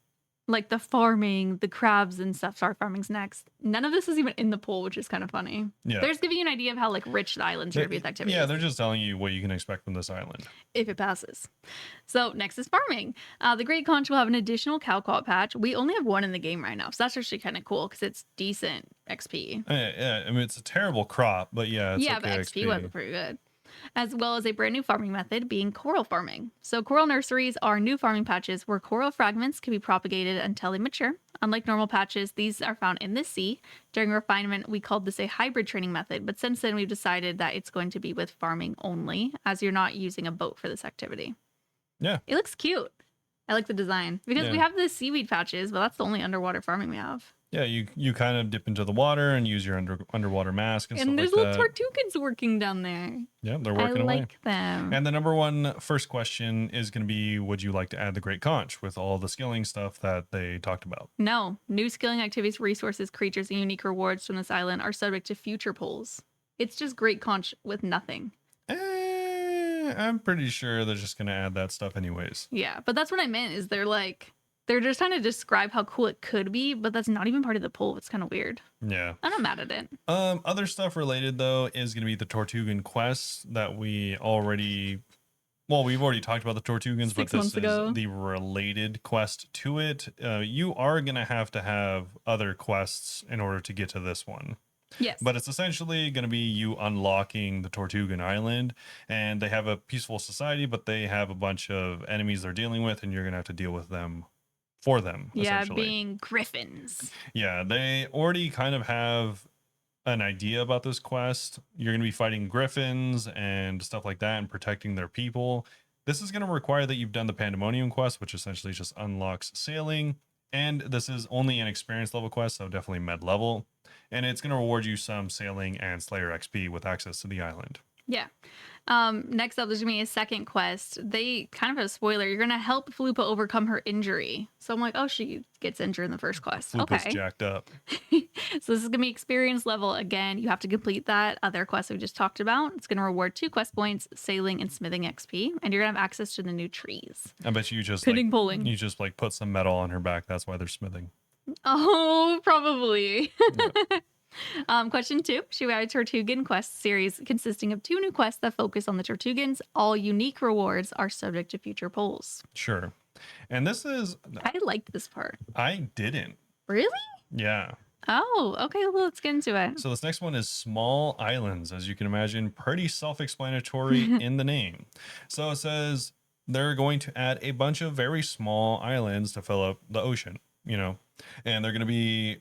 the farming, the crabs and stuff. Star farming's next. None of this is even in the poll, which is kind of funny. Yeah. They're just giving you an idea of how like rich the island's going to be with activities. Yeah, they're just telling you what you can expect from this island. If it passes. So next is farming. The Great Conch will have an additional cow caught patch. We only have one in the game right now, so that's actually kind of cool because it's decent XP. Yeah, I mean, it's a terrible crop, but yeah, it's Yeah, okay but XP was pretty good. As well as a brand new farming method being coral farming. So coral nurseries are new farming patches where coral fragments can be propagated until they mature. Unlike normal patches, these are found in the sea. During refinement, we called this a hybrid training method, but since then we've decided that it's going to be with farming only, as you're not using a boat for this activity. Yeah. It looks cute. I like the design because we Yeah. have the seaweed patches, but that's the only underwater farming we have. Yeah, you kind of dip into the water and use your underwater mask and stuff And like there's little that. Tortugas working down there. Yeah, they're I working away. like them. And the number one first question is going to be, would you like to add the Great Conch with all the skilling stuff that they talked about? No, new skilling activities, resources, creatures, and unique rewards from this island are subject to future polls. It's just great conch with nothing. I'm pretty sure they're just going to add that stuff anyways. Yeah, but that's what I meant is they're just trying to describe how cool it could be, but that's not even part of the poll. It's kind of weird. Yeah. I'm not mad at it. Other stuff related though is going to be the Tortugan quests that we've already talked about the Tortugans, but 6 this months is ago. the related quest to it. You are going to have other quests in order to get to this one. Yes. But it's essentially going to be you unlocking the Tortugan Island, and they have a peaceful society, but they have a bunch of enemies they're dealing with, and you're going to have to deal with them for them. Yeah, being griffins. Yeah, they already kind of have an idea about this quest. You're going to be fighting griffins and stuff like that and protecting their people. This is going to require that you've done the Pandemonium quest, which essentially just unlocks sailing. And this is only an experience level quest, so definitely med level. And it's going to reward you some sailing and Slayer XP with access to the island. Yeah. Next up, there's gonna be a second quest. They kind of have a spoiler. You're gonna help Flupa overcome her injury. So I'm like, oh, she gets injured in the first quest. Flupa's Okay. jacked up. So this is gonna be experience level again. You have to complete that other quest we just talked about. It's gonna reward 2 quest points, sailing and smithing XP, and you're gonna have access to the new trees. I bet you just Pinning polling. you just put some metal on her back. That's why they're smithing. Oh, probably. Yeah. Question 2. She added Tortugan quest series consisting of 2 new quests that focus on the Tortugans. All unique rewards are subject to future polls. Sure. And this is I liked this part. I didn't. Really? Yeah. Oh, okay. Well, let's get into it. So this next one is small islands, as you can imagine, pretty self-explanatory in the name. So it says they're going to add a bunch of very small islands to fill up the ocean, and they're going to be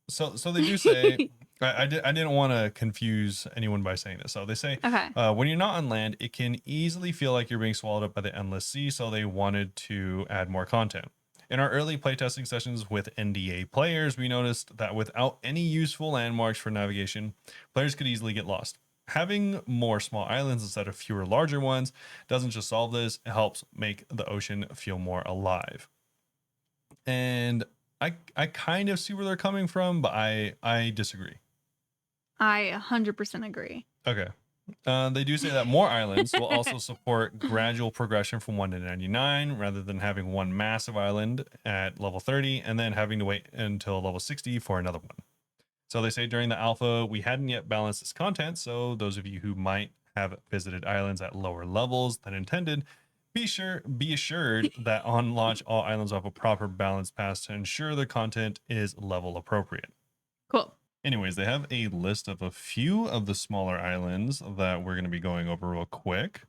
so they do say I didn't want to confuse anyone by saying this. So they say Okay. when you're not on land, it can easily feel like you're being swallowed up by the endless sea. So they wanted to add more content. In our early playtesting sessions with NDA players, we noticed that without any useful landmarks for navigation, players could easily get lost. Having more small islands instead of fewer larger ones doesn't just solve this, it helps make the ocean feel more alive. And I kind of see where they're coming from, but I disagree. I 100% agree. Okay. They do say that more islands will also support gradual progression from 1 to 99 rather than having one massive island at level 30 and then having to wait until level 60 for another one. So they say during the alpha, we hadn't yet balanced this content. So those of you who might have visited islands at lower levels than intended, be assured that on launch, all islands will have a proper balance pass to ensure their content is level appropriate. Cool. Anyways, they have a list of a few of the smaller islands that we're going to be going over real quick.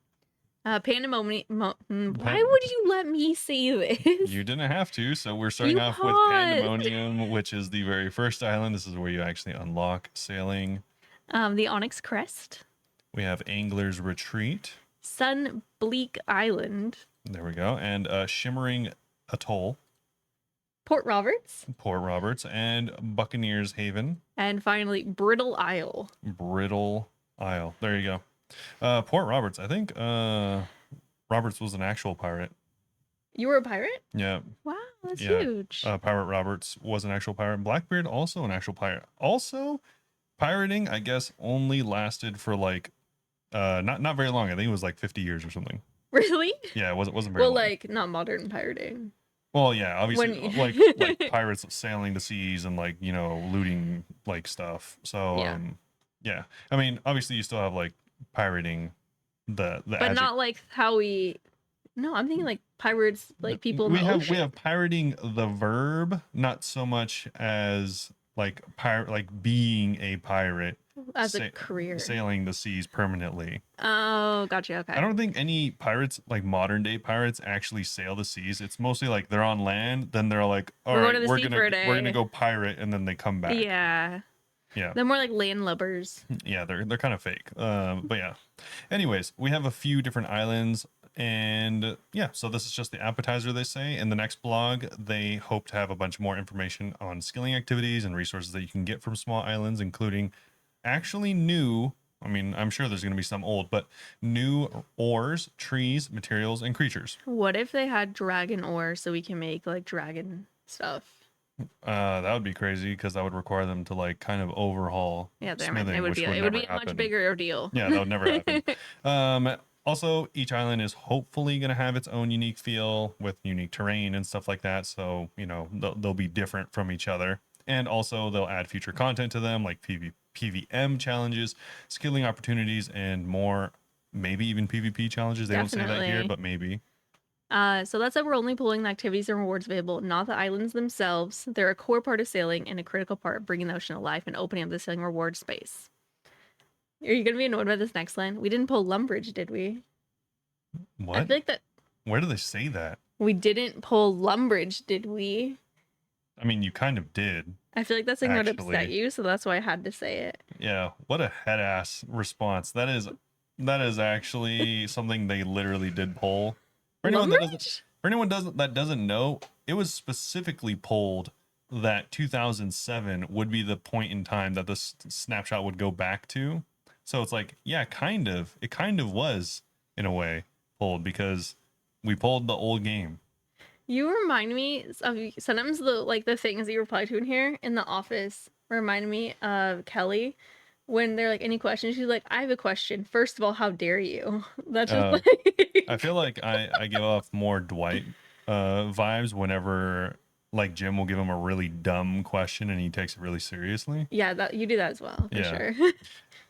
Pandemonium. Why would you let me say this? You didn't have to. So we're starting You off with paused. Pandemonium, which is the very first island. This is where you actually unlock sailing. The Onyx Crest. We have Angler's Retreat. Sun Bleak Island. There we go. And Shimmering Atoll. Port Roberts. Port Roberts. And Buccaneers Haven. And finally, Brittle Isle. Brittle Isle. There you go. Port Roberts. I think Roberts was an actual pirate. You were a pirate? Yeah. Wow, that's Yeah. huge. Pirate Roberts was an actual pirate. Blackbeard also an actual pirate. Also, pirating, I guess, only lasted for not very long. I think it was 50 years or something. Really? Yeah, it wasn't very Well, long. not modern pirating. Well, yeah, obviously, When- like pirates sailing the seas and looting stuff. So Yeah. yeah. I mean, obviously, you still have pirating the But not how we. No, I'm thinking pirates, people in we the have ocean. we have pirating the verb, not so much as pirate being a pirate as a career. sailing the seas permanently. Oh, gotcha. Okay. I don't think any pirates, modern day pirates, actually sail the seas. It's mostly they're on land, then they're like, all We're right, going to the sea for a we're gonna day." go pirate, and then they come back. Yeah. Yeah. They're more like landlubbers. Yeah, they're kind of fake. But yeah. Anyways, we have a few different islands. And yeah, so this is just the appetizer, they say. In the next blog, they hope to have a bunch more information on skilling activities and resources that you can get from small islands, including actually new, I mean, I'm sure there's going to be some old, but new ores, trees, materials, and creatures. What if they had dragon ore so we can make like dragon stuff? That would be crazy because that would require them to like kind of overhaul Yeah, smithing, it would which be would it would never be a much happen. bigger ordeal. Yeah, that would never happen. Also, each island is hopefully going to have its own unique feel with unique terrain and stuff like that. So, you know, they'll be different from each other. And also, they'll add future content to them like PVM challenges, skilling opportunities, and more. Maybe even PvP challenges. They don't say that here, Definitely. but maybe. So that's that we're only pulling the activities and rewards available, not the islands themselves. They're a core part of sailing and a critical part of bringing the ocean to life and opening up the sailing reward space. Are you gonna be annoyed by this next line? We didn't pull Lumbridge, did we? What? I feel like that Where do they say that? we didn't pull Lumbridge, did we? I mean, you kind of did. I feel like that's something that would upset Actually. you, so that's why I had to say it. Yeah, what a head ass response. That is actually something they literally did pull. For anyone that doesn't Lumbridge? for anyone that doesn't know, it was specifically pulled that 2007 would be the point in time that this snapshot would go back to. So it's like, yeah, kind of. It kind of was in a way pulled because we pulled the old game. You remind me of sometimes the things that you reply to in here in the office remind me of Kelly when they're like any questions. She's like, I have a question. First of all, how dare you? That's just like I feel like I give off more Dwight vibes whenever like Jim will give him a really dumb question and he takes it really seriously. yeah, that you do that as well for Yeah. sure.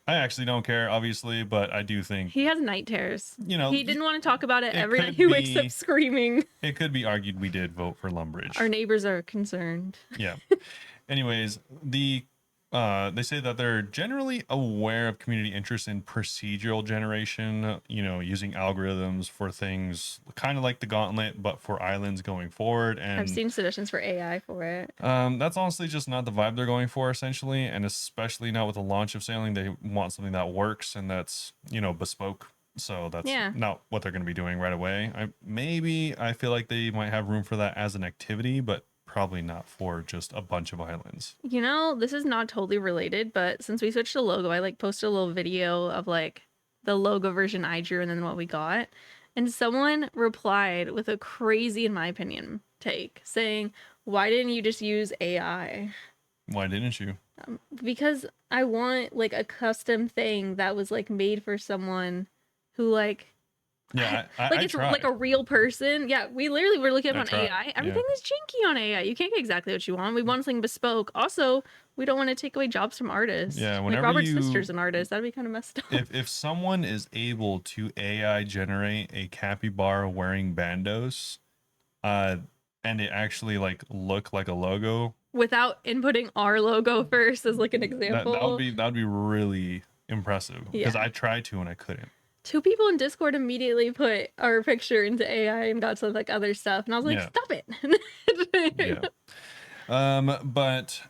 I actually don't care, obviously, but I do think, He has night terrors. you know, He didn't want to talk about it. it Every night could he wakes be- up screaming. it could be argued we did vote for Lumbridge. Our neighbors are concerned. Yeah. Anyways, they say that they're generally aware of community interest in procedural generation, you know, using algorithms for things kind of like the Gauntlet, but for islands going forward. And I've seen suggestions for AI for it. that's honestly just not the vibe they're going for, essentially, and especially not with the launch of sailing. They want something that works and that's, you know, bespoke. So that's Yeah. not what they're going to be doing right away. I feel like they might have room for that as an activity, but probably not for just a bunch of islands. You know, this is not totally related, but since we switched to logo, I like posted a little video of like the logo version I drew and then what we got. And someone replied with a crazy, in my opinion, take saying, why didn't you just use AI? Why didn't you? Because I want like a custom thing that was like made for someone who like Yeah, like I it's tried. like a real person. Yeah, we literally were looking up I on tried, AI. yeah. Everything is janky on AI. You can't get exactly what you want. We want something bespoke. Also, we don't want to take away jobs from artists. Yeah, like whenever Robert's you- sister's an artist. That'd be kind of messed up. If someone is able to AI generate a capybara wearing bandos, and it actually like look like a logo, Without inputting our logo first as like an example. that would be really impressive. Because Yeah. I tried to and I couldn't. 2 people in Discord immediately put our picture into AI and got some like other stuff, and I was like, Yeah. stop it. Yeah. But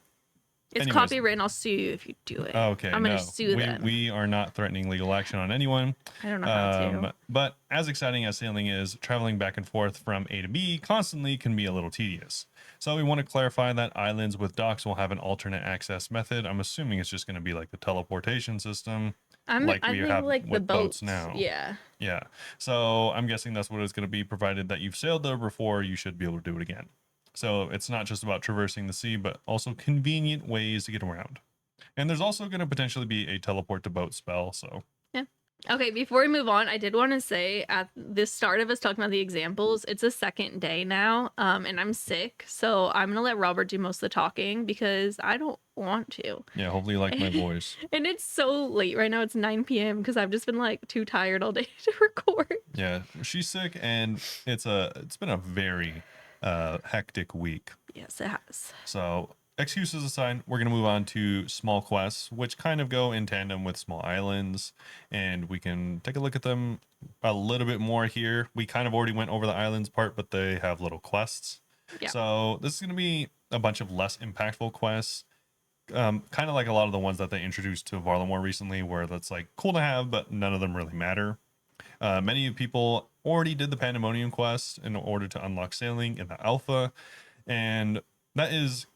It's anyways. copyright, and I'll sue you if you do it. Okay, I'm gonna no, sue them. we are not threatening legal action on anyone. I don't know how to. But as exciting as sailing is, traveling back and forth from A to B constantly can be a little tedious. So we want to clarify that islands with docks will have an alternate access method. I'm assuming it's just going to be like the teleportation system. I we think have like the with boats now. Yeah. Yeah. So I'm guessing that's what it's going to be, provided that you've sailed there before, you should be able to do it again. So it's not just about traversing the sea, but also convenient ways to get around. And there's also going to potentially be a teleport to boat spell. So Okay, before we move on, I did want to say at the start of us talking about the examples, it's a second day now, and I'm sick, so I'm gonna let Robert do most of the talking because I don't want to. yeah, hopefully you like my voice. And it's so late right now. It's 9 p.m. because I've just been like too tired all day to record. Yeah, she's sick, and it's been a very hectic week. Yes, it has. So excuses aside, we're going to move on to small quests, which kind of go in tandem with small islands, and we can take a look at them a little bit more here. We kind of already went over the islands part, but they have little quests. Yeah. So this is going to be a bunch of less impactful quests, kind of like a lot of the ones that they introduced to Varlamore recently, where that's like cool to have, but none of them really matter. Many people already did the Pandemonium quest in order to unlock sailing in the alpha, and that is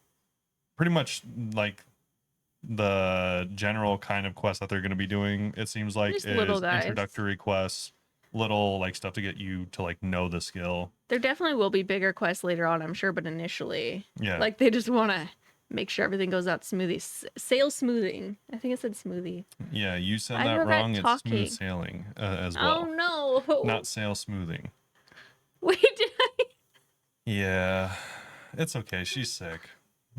pretty much like the general kind of quest that they're going to be doing. It seems like Just little is guys. introductory quests, little like stuff to get you to like know the skill. There definitely will be bigger quests later on, I'm sure, but initially, Yeah, like they just want to make sure everything goes out smoothly. Sail smoothing. I think it said smoothie. yeah, you said I that forgot wrong. It's smooth talking. sailing as Oh well, no! not sail smoothing. Wait, did Yeah, it's okay. She's sick.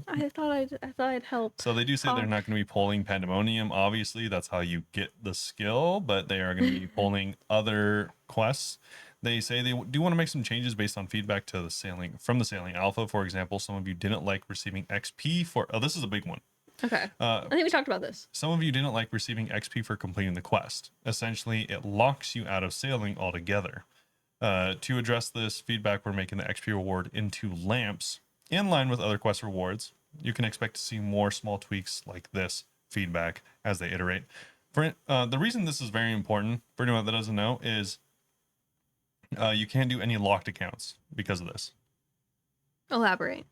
I thought I'd help So they do say they're talk. not going to be pulling Pandemonium. Obviously, that's how you get the skill, but they are going to be pulling other quests. They say they do want to make some changes based on feedback to the sailing from the sailing alpha. For example, some of you didn't like receiving XP for. Oh, this is a big one. Okay, Uh, I think we talked about this. some of you didn't like receiving XP for completing the quest. Essentially, it locks you out of sailing altogether. To address this feedback, we're making the XP reward into lamps in line with other quest rewards. You can expect to see more small tweaks like this feedback as they iterate. For the reason this is very important for anyone that doesn't know is you can't do any locked accounts because of this. Elaborate.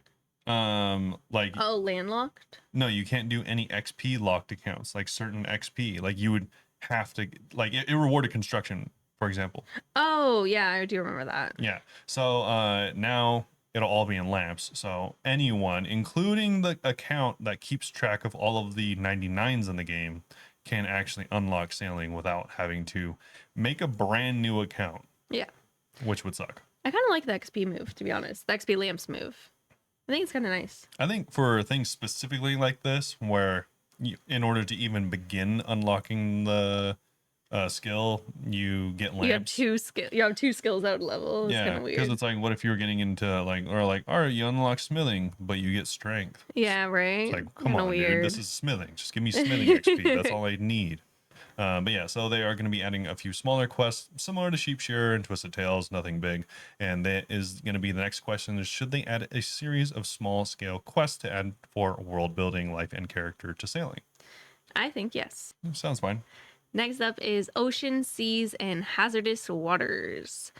Like Oh, landlocked. no, you can't do any XP locked accounts, like certain XP. Like you would have to like it rewarded construction, for example. Oh yeah, I do remember that. Yeah. So now it'll all be in lamps. So anyone, including the account that keeps track of all of the 99s in the game, can actually unlock sailing without having to make a brand new account, Yeah, which would suck. I kind of like the XP move, to be honest. The XP lamps move. I think it's kind of nice. I think for things specifically like this, where you, in order to even begin unlocking the skill, you get lamps. You have two skill. You have two skills out of level. It's kind Yeah, of because weird. it's like, what if you were getting into like, or like, all right, you unlock smithing, but you get strength. Yeah, right. It's like, come Kind of on, dude, weird. this is smithing. Just give me smithing XP. That's all I need. But yeah, so they are going to be adding a few smaller quests similar to Sheep Shearer and Twisted Tales, nothing big. And that is going to be the next question is should they add a series of small scale quests to add for world building, life, and character to sailing? I think yes. Sounds fine. Next up is ocean, seas, and hazardous waters.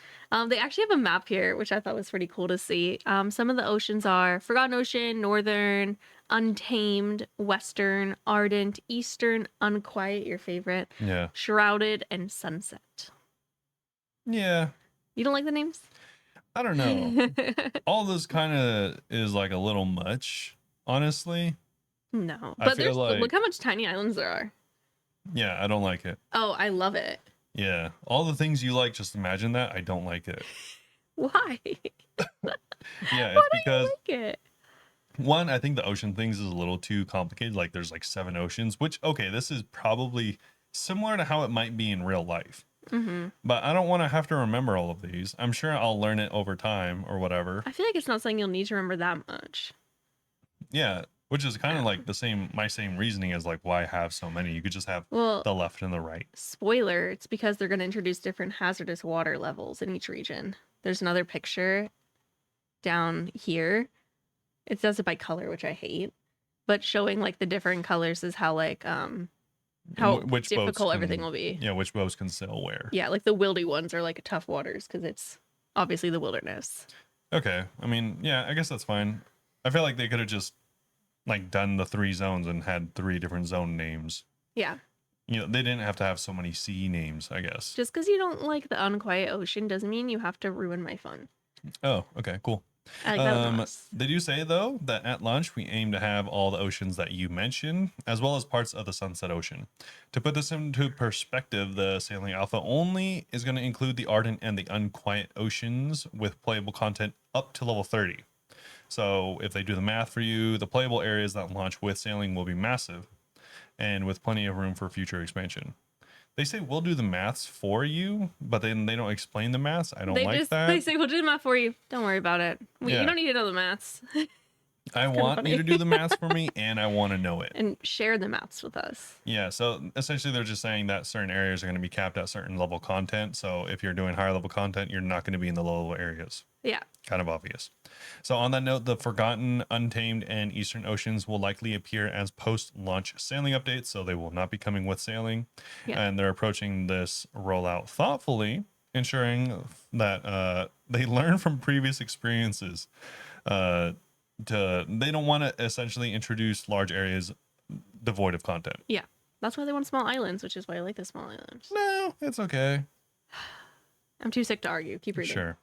They actually have a map here, which I thought was pretty cool to see. Some of the oceans are Forgotten Ocean, Northern, Untamed, Western, Ardent, Eastern, Unquiet, your favorite, Yeah. Shrouded, and Sunset. Yeah. You don't like the names? I don't know. All this kind of is like a little much, honestly. No, I but feel like, look how much tiny islands there are. yeah, I don't like it. Oh, I love it. Yeah. All the things you like, just imagine that. I don't like it. Why? Yeah, Why it's don't because you like it? one, I think the ocean things is a little too complicated. Like there's like 7 oceans, which okay, this is probably similar to how it might be in real life. Mm-hmm. But I don't want to have to remember all of these. I'm sure I'll learn it over time or whatever. I feel like it's not something you'll need to remember that much. Yeah, which is kind of like the same my same reasoning as like why have so many. You could just have Well, the left and the right. spoiler, it's because they're going to introduce different hazardous water levels in each region. There's another picture down here. It does it by color, which I hate, but showing like the different colors is how like how Which boats difficult everything can- will be. Yeah, which boats can sail where. Yeah, like the wildy ones are like tough waters because it's obviously the wilderness. Okay. I mean, yeah, I guess that's fine. I feel like they could have just like done the 3 zones and had 3 different zone names. Yeah, You know, they didn't have to have so many sea names, I guess. just because you don't like the unquiet ocean doesn't mean you have to ruin my fun. Oh, okay, cool. I like that one the most. They do say though that at launch we aim to have all the oceans that you mentioned, as well as parts of the Sunset Ocean. To put this into perspective, the Sailing Alpha only is going to include the Ardent and the Unquiet Oceans with playable content up to level 30. So if they do the math for you, the playable areas that launch with sailing will be massive, and with plenty of room for future expansion. They say we'll do the maths for you, but then they don't explain the maths. I don't like that. They say we'll do the math for you. Don't worry about it. Yeah. You don't need to know the maths. I want you to do the maths for me, and I want to know it. And share the maths with us. Yeah, so essentially they're just saying that certain areas are going to be capped at certain level content. So if you're doing higher level content, you're not going to be in the low level areas. Yeah. Kind of obvious. So on that note, the Forgotten, Untamed, and Eastern Oceans will likely appear as post-launch sailing updates, so they will not be coming with sailing. Yeah. And they're approaching this rollout thoughtfully, ensuring that they learn from previous experiences. They don't want to essentially introduce large areas devoid of content. Yeah. That's why they want small islands, which is why I like the small islands. No, it's okay. I'm too sick to argue. Keep reading. Sure.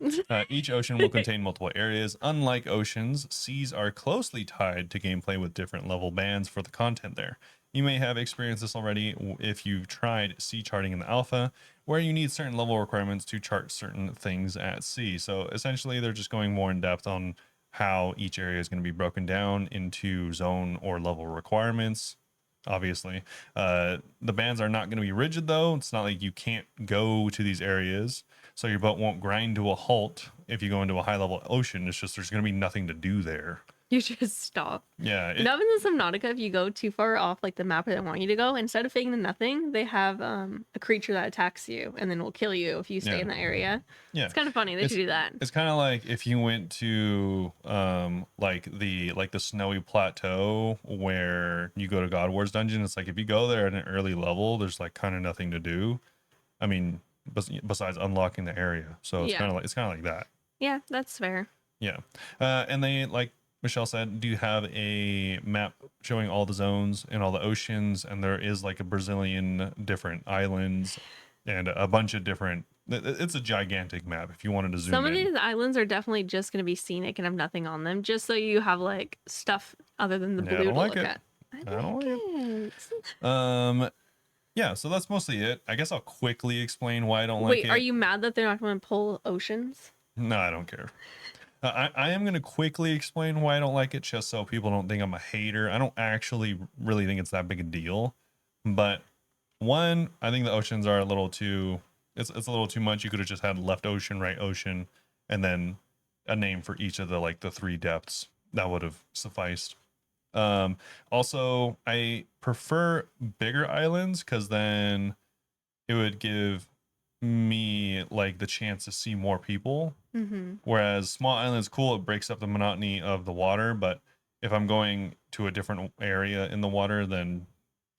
Each ocean will contain multiple areas. Unlike oceans, seas are closely tied to gameplay with different level bands for the content there. You may have experienced this already if you've tried sea charting in the alpha, where you need certain level requirements to chart certain things at sea. So essentially, they're just going more in depth on how each area is going to be broken down into zone or level requirements. Obviously, the bands are not going to be rigid though. It's not like you can't go to these areas, so your boat won't grind to a halt if you go into a high level ocean. It's just there's going to be nothing to do there. You just stop. Yeah. You know, in Subnautica, if you go too far off like the map where they want you to go, instead of fading to nothing, they have a creature that attacks you and then will kill you if you stay in the area. Yeah. It's kind of funny. They should do that. It's kind of like if you went to like the snowy plateau where you go to God War's dungeon. It's like if you go there at an early level, there's like kind of nothing to do. I mean, besides unlocking the area. So it's kind of like that. Yeah, that's fair. Yeah. And they, like Michelle said, do have a map showing all the zones and all the oceans, and there is like a Brazilian different islands and a bunch of different. It's a gigantic map if you wanted to zoom Some of in. these islands are definitely just going to be scenic and have nothing on them, just so you have like stuff other than the blue to look at. I don't like it. Yeah, so that's mostly it. I guess I'll quickly explain why I don't like it. Wait, are you mad that they're not going to pull oceans? No, I don't care. I am going to quickly explain why I don't like it, just so people don't think I'm a hater. I don't actually really think it's that big a deal. But one, I think the oceans are a little too, it's a little too much. You could have just had left ocean, right ocean, and then a name for each of the three depths. That would have sufficed. Also, I prefer bigger islands because then it would give me like the chance to see more people. Whereas small islands, cool, it breaks up the monotony of the water, but if I'm going to a different area in the water, then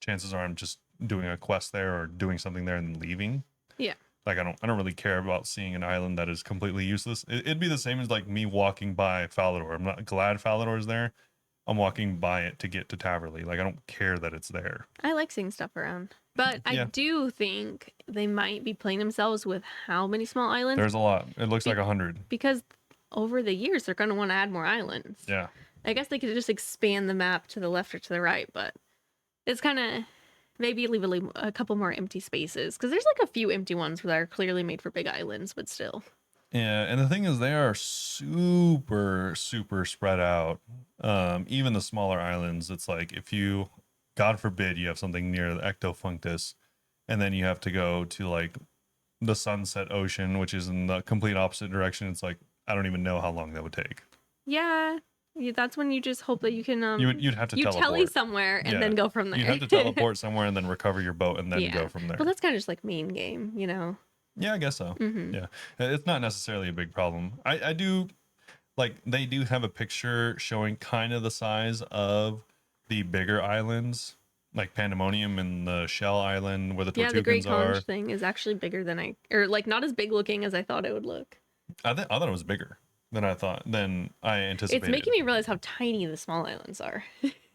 chances are I'm just doing a quest there or doing something there and leaving. Yeah. Like I don't really care about seeing an island that is completely useless. It'd be the same as like me walking by Falador. I'm not glad Falador is there. I'm walking by it to get to Taverley. Like I don't care that it's there. I like seeing stuff around. But I do think they might be playing themselves with how many small islands. There's a lot. It looks like 100. Because over the years, they're going to want to add more islands. Yeah. I guess they could just expand the map to the left or to the right, but it's kind of maybe leave a couple more empty spaces. Because there's like a few empty ones that are clearly made for big islands, but still. Yeah, and the thing is, they are super, super spread out. Even the smaller islands, it's like if you, God forbid, you have something near the Ectofunctus, and then you have to go to like the Sunset Ocean, which is in the complete opposite direction. It's like I don't even know how long that would take. Yeah, that's when you just hope that you can. You'd have to teleport tele somewhere and then go from there. You have to teleport somewhere and then recover your boat and then go from there. Well, that's kind of just like main game, you know. Yeah, I guess so. Yeah, it's not necessarily a big problem. I do like they do have a picture showing kind of the size of the bigger islands, like Pandemonium and the Shell Island where the Tortugas the Great are. Conch thing is actually bigger than or like not as big looking as I thought it would look. I thought it was bigger than I anticipated. It's making me realize how tiny the small islands are.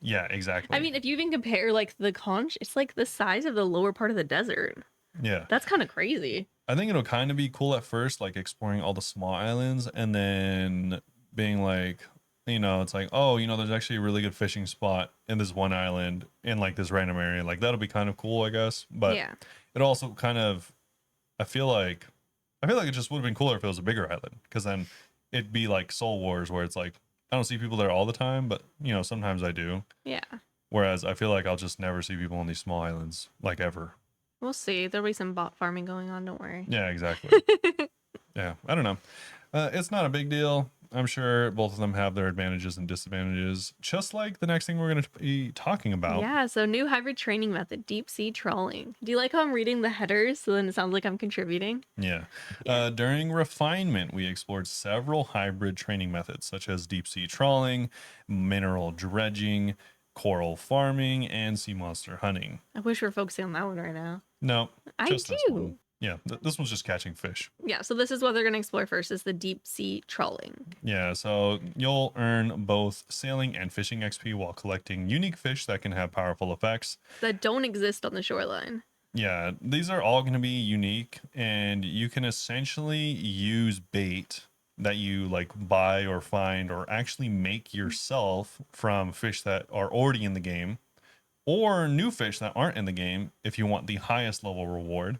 Yeah, exactly. I mean, if you even compare like the Conch, it's like the size of the lower part of the desert. Yeah, that's kind of crazy. I think it'll kind of be cool at first, like exploring all the small islands and then being like, you know, it's like, oh, you know, there's actually a really good fishing spot in this one island in like this random area. Like that'll be kind of cool, I guess. But it also kind of, I feel like it just would have been cooler if it was a bigger island, because then it'd be like Soul Wars where it's like, I don't see people there all the time, but you know, sometimes I do. Yeah. Whereas I feel like I'll just never see people on these small islands, like ever. We'll see. There'll be some bot farming going on. Don't worry. Yeah, exactly. Yeah, I don't know. It's not a big deal. I'm sure both of them have their advantages and disadvantages, just like the next thing we're going to be talking about. Yeah, so new hybrid training method, deep sea trawling. Do you like how I'm reading the headers so then it sounds like I'm contributing? Yeah. Yeah. During refinement, we explored several hybrid training methods, such as deep sea trawling, mineral dredging, coral farming, and sea monster hunting. I wish we are focusing on that one right now. No, I just this one. do. Yeah, this one's just catching fish. Yeah, so this is what they're going to explore first is the deep sea trawling. Yeah, so you'll earn both sailing and fishing XP while collecting unique fish that can have powerful effects. That don't exist on the shoreline. Yeah, these are all going to be unique, and you can essentially use bait that you like buy or find or actually make yourself from fish that are already in the game or new fish that aren't in the game if you want the highest level reward.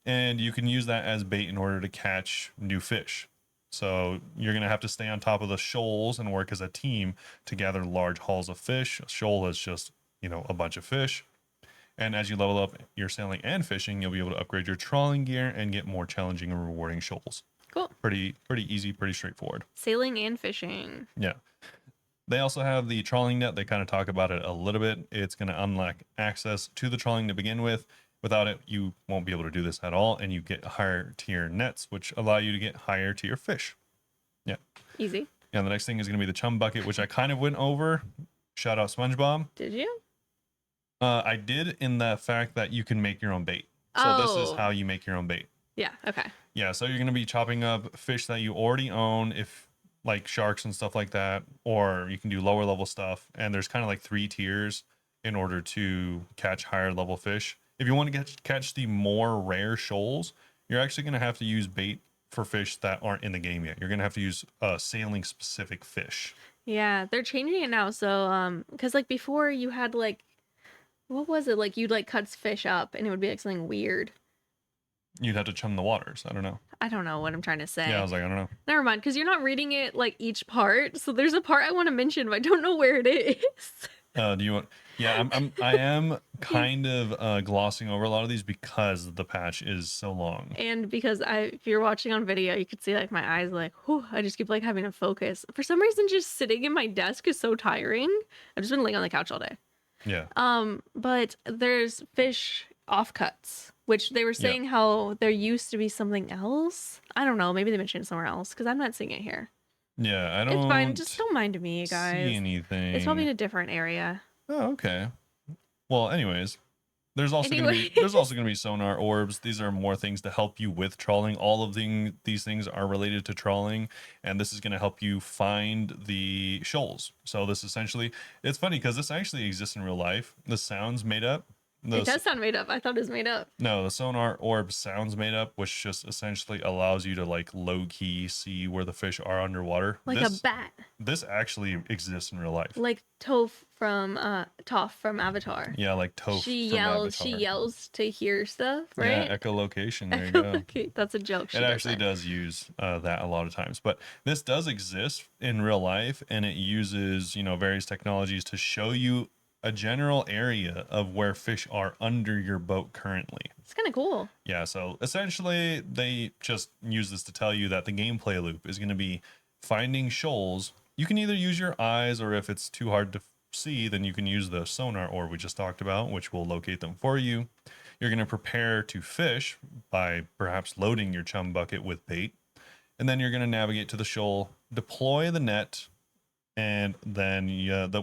And you can use that as bait in order to catch new fish. So you're going to have to stay on top of the shoals and work as a team to gather large hauls of fish. A shoal is just, a bunch of fish. And as you level up your sailing and fishing, you'll be able to upgrade your trawling gear and get more challenging and rewarding shoals. Cool. Pretty easy, pretty straightforward. Sailing and fishing. Yeah. They also have the trawling net. They kind of talk about it a little bit. It's going to unlock access to the trawling to begin with. Without it, you won't be able to do this at all, and you get higher tier nets, which allow you to get higher tier fish. Yeah. Easy. And the next thing is going to be the chum bucket, which I kind of went over. Shout out SpongeBob. Did you? I did, in the fact that you can make your own bait. So this is how you make your own bait. Yeah, okay. Yeah, so you're going to be chopping up fish that you already own, if like sharks and stuff like that, or you can do lower level stuff. And there's kind of like 3 tiers in order to catch higher level fish. If you want to catch the more rare shoals, you're actually going to have to use bait for fish that aren't in the game yet. You're going to have to use sailing specific fish. Yeah, they're changing it now. So, because like before you had like, what was it? Like you'd like cut fish up and it would be like something weird. You'd have to chum the waters. I don't know. I don't know what I'm trying to say. Yeah, I was like, I don't know. Never mind, because you're not reading it like each part. So there's a part I want to mention, but I don't know where it is. Do you want? Yeah, I am kind of glossing over a lot of these because the patch is so long. And because if you're watching on video, you could see like my eyes like, whew, I just keep like having to focus. For some reason, just sitting in my desk is so tiring. I've just been laying on the couch all day. Yeah. But there's fish offcuts, which they were saying how there used to be something else. I don't know. Maybe they mentioned it somewhere else because I'm not seeing it here. Yeah, I don't. It's fine. Just don't mind me, guys. See anything? It's probably in a different area. Oh, okay. Well, anyways, there's also gonna be sonar orbs. These are more things to help you with trawling. All of these things are related to trawling, and this is gonna help you find the shoals. So this essentially, it's funny because this actually exists in real life. The sounds made up. It does sound made up. I thought it was made up. No, the sonar orb sounds made up, which just essentially allows you to like low key see where the fish are underwater. Like a bat. This actually exists in real life. Like Toph from Avatar. Yeah, like Toph. She from yells. Avatar. She yells to hear stuff, right? Yeah, echolocation. There you go. Okay, that's a joke. It actually does use that a lot of times, but this does exist in real life, and it uses various technologies to show you a general area of where fish are under your boat currently. It's kind of cool. Yeah, so essentially they just use this to tell you that the gameplay loop is going to be finding shoals. You can either use your eyes, or if it's too hard to see, then you can use the sonar orb we just talked about, which will locate them for you. You're going to prepare to fish by perhaps loading your chum bucket with bait, and then you're going to navigate to the shoal, deploy the net, and then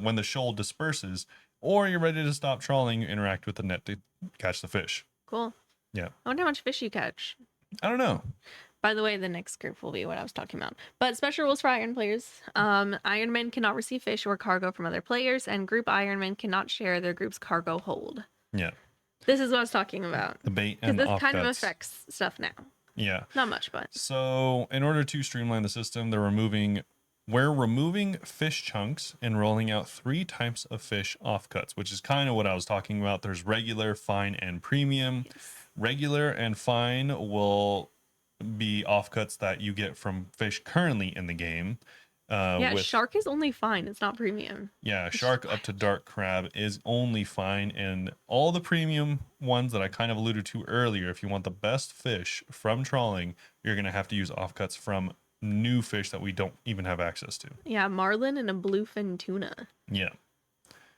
when the shoal disperses, or you're ready to stop trawling, you interact with the net to catch the fish. Cool. Yeah. I wonder how much fish you catch. I don't know. By the way, the next group will be what I was talking about. But special rules for Iron players. Ironmen cannot receive fish or cargo from other players, and group Ironmen cannot share their group's cargo hold. Yeah. This is what I was talking about. The bait and because this offcuts. kind of affects stuff now. Yeah. Not much, but. So in order to streamline the system, we're removing fish chunks and rolling out 3 types of fish offcuts, which is kind of what I was talking about. There's regular, fine, and premium. Yes. Regular and fine will be offcuts that you get from fish currently in the game. Shark is only fine. It's not premium. Yeah, shark up to dark crab is only fine, and all the premium ones that I kind of alluded to earlier, if you want the best fish from trawling, you're going to have to use offcuts from new fish that we don't even have access to. Yeah, marlin and a bluefin tuna. Yeah.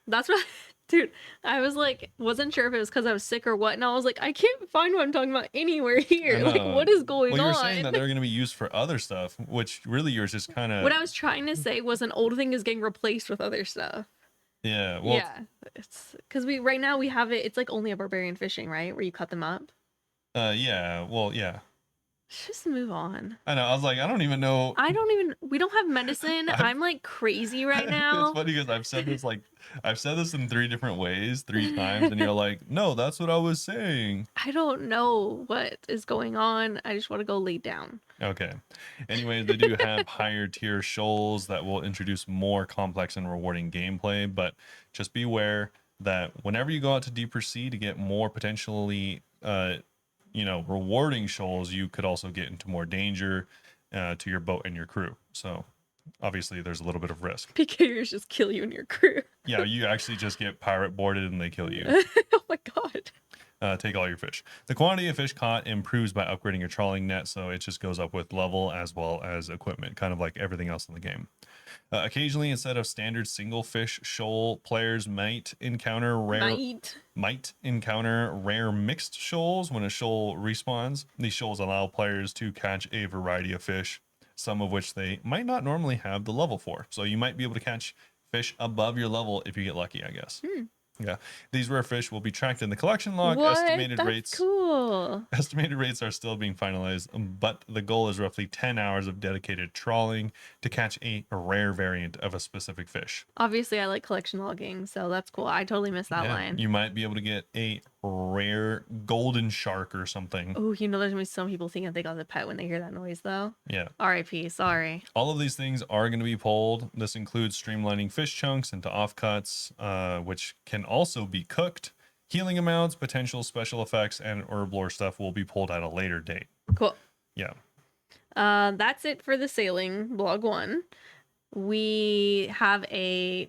That's what, dude. I was like, wasn't sure if it was because I was sick or what, and I was like, I can't find what I'm talking about anywhere here. I Like, know. what is going Well, you were on? saying that they're going to be used for other stuff, which really yours just kind What of, I was trying to say was an old thing is getting replaced with other stuff. yeah. Well, Yeah, it's because we right now we have it. It's like only a barbarian fishing, right, where you cut them up. yeah. Well, yeah. Let's just move on. I know. I was like, I don't even know. We don't have medicine. I've, I'm like crazy right it's now. funny because I've said this in 3 different ways, 3 times, and you're like, no, that's what I was saying. I don't know what is going on. I just want to go lay down. Okay. Anyways, they do have higher tier shoals that will introduce more complex and rewarding gameplay, but just beware that whenever you go out to deeper sea to get more potentially, rewarding shoals, you could also get into more danger to your boat and your crew. So obviously there's a little bit of risk. PKers just kill you and your crew. Yeah, you actually just get pirate boarded and they kill you. Oh my god. Take all your fish. The quantity of fish caught improves by upgrading your trawling net, so it just goes up with level as well as equipment, kind of like everything else in the game. Occasionally, instead of standard single fish shoal, players might encounter rare mixed shoals when a shoal respawns. These shoals allow players to catch a variety of fish, some of which they might not normally have the level for. So you might be able to catch fish above your level if you get lucky, I guess. Yeah, these rare fish will be tracked in the collection log. What? Estimated That's rates cool. Estimated rates are still being finalized, but the goal is roughly 10 hours of dedicated trawling to catch a rare variant of a specific fish. Obviously, I like collection logging, so that's cool. I totally missed that line. You might be able to get a rare golden shark or something. Oh, there's gonna be some people thinking they got the pet when they hear that noise, though. Yeah. R.I.P. Sorry. All of these things are going to be pulled. This includes streamlining fish chunks into offcuts, which can also be cooked. Healing amounts, potential special effects, and herb lore stuff will be pulled at a later date. Cool. Yeah. That's it for the sailing blog 1. We have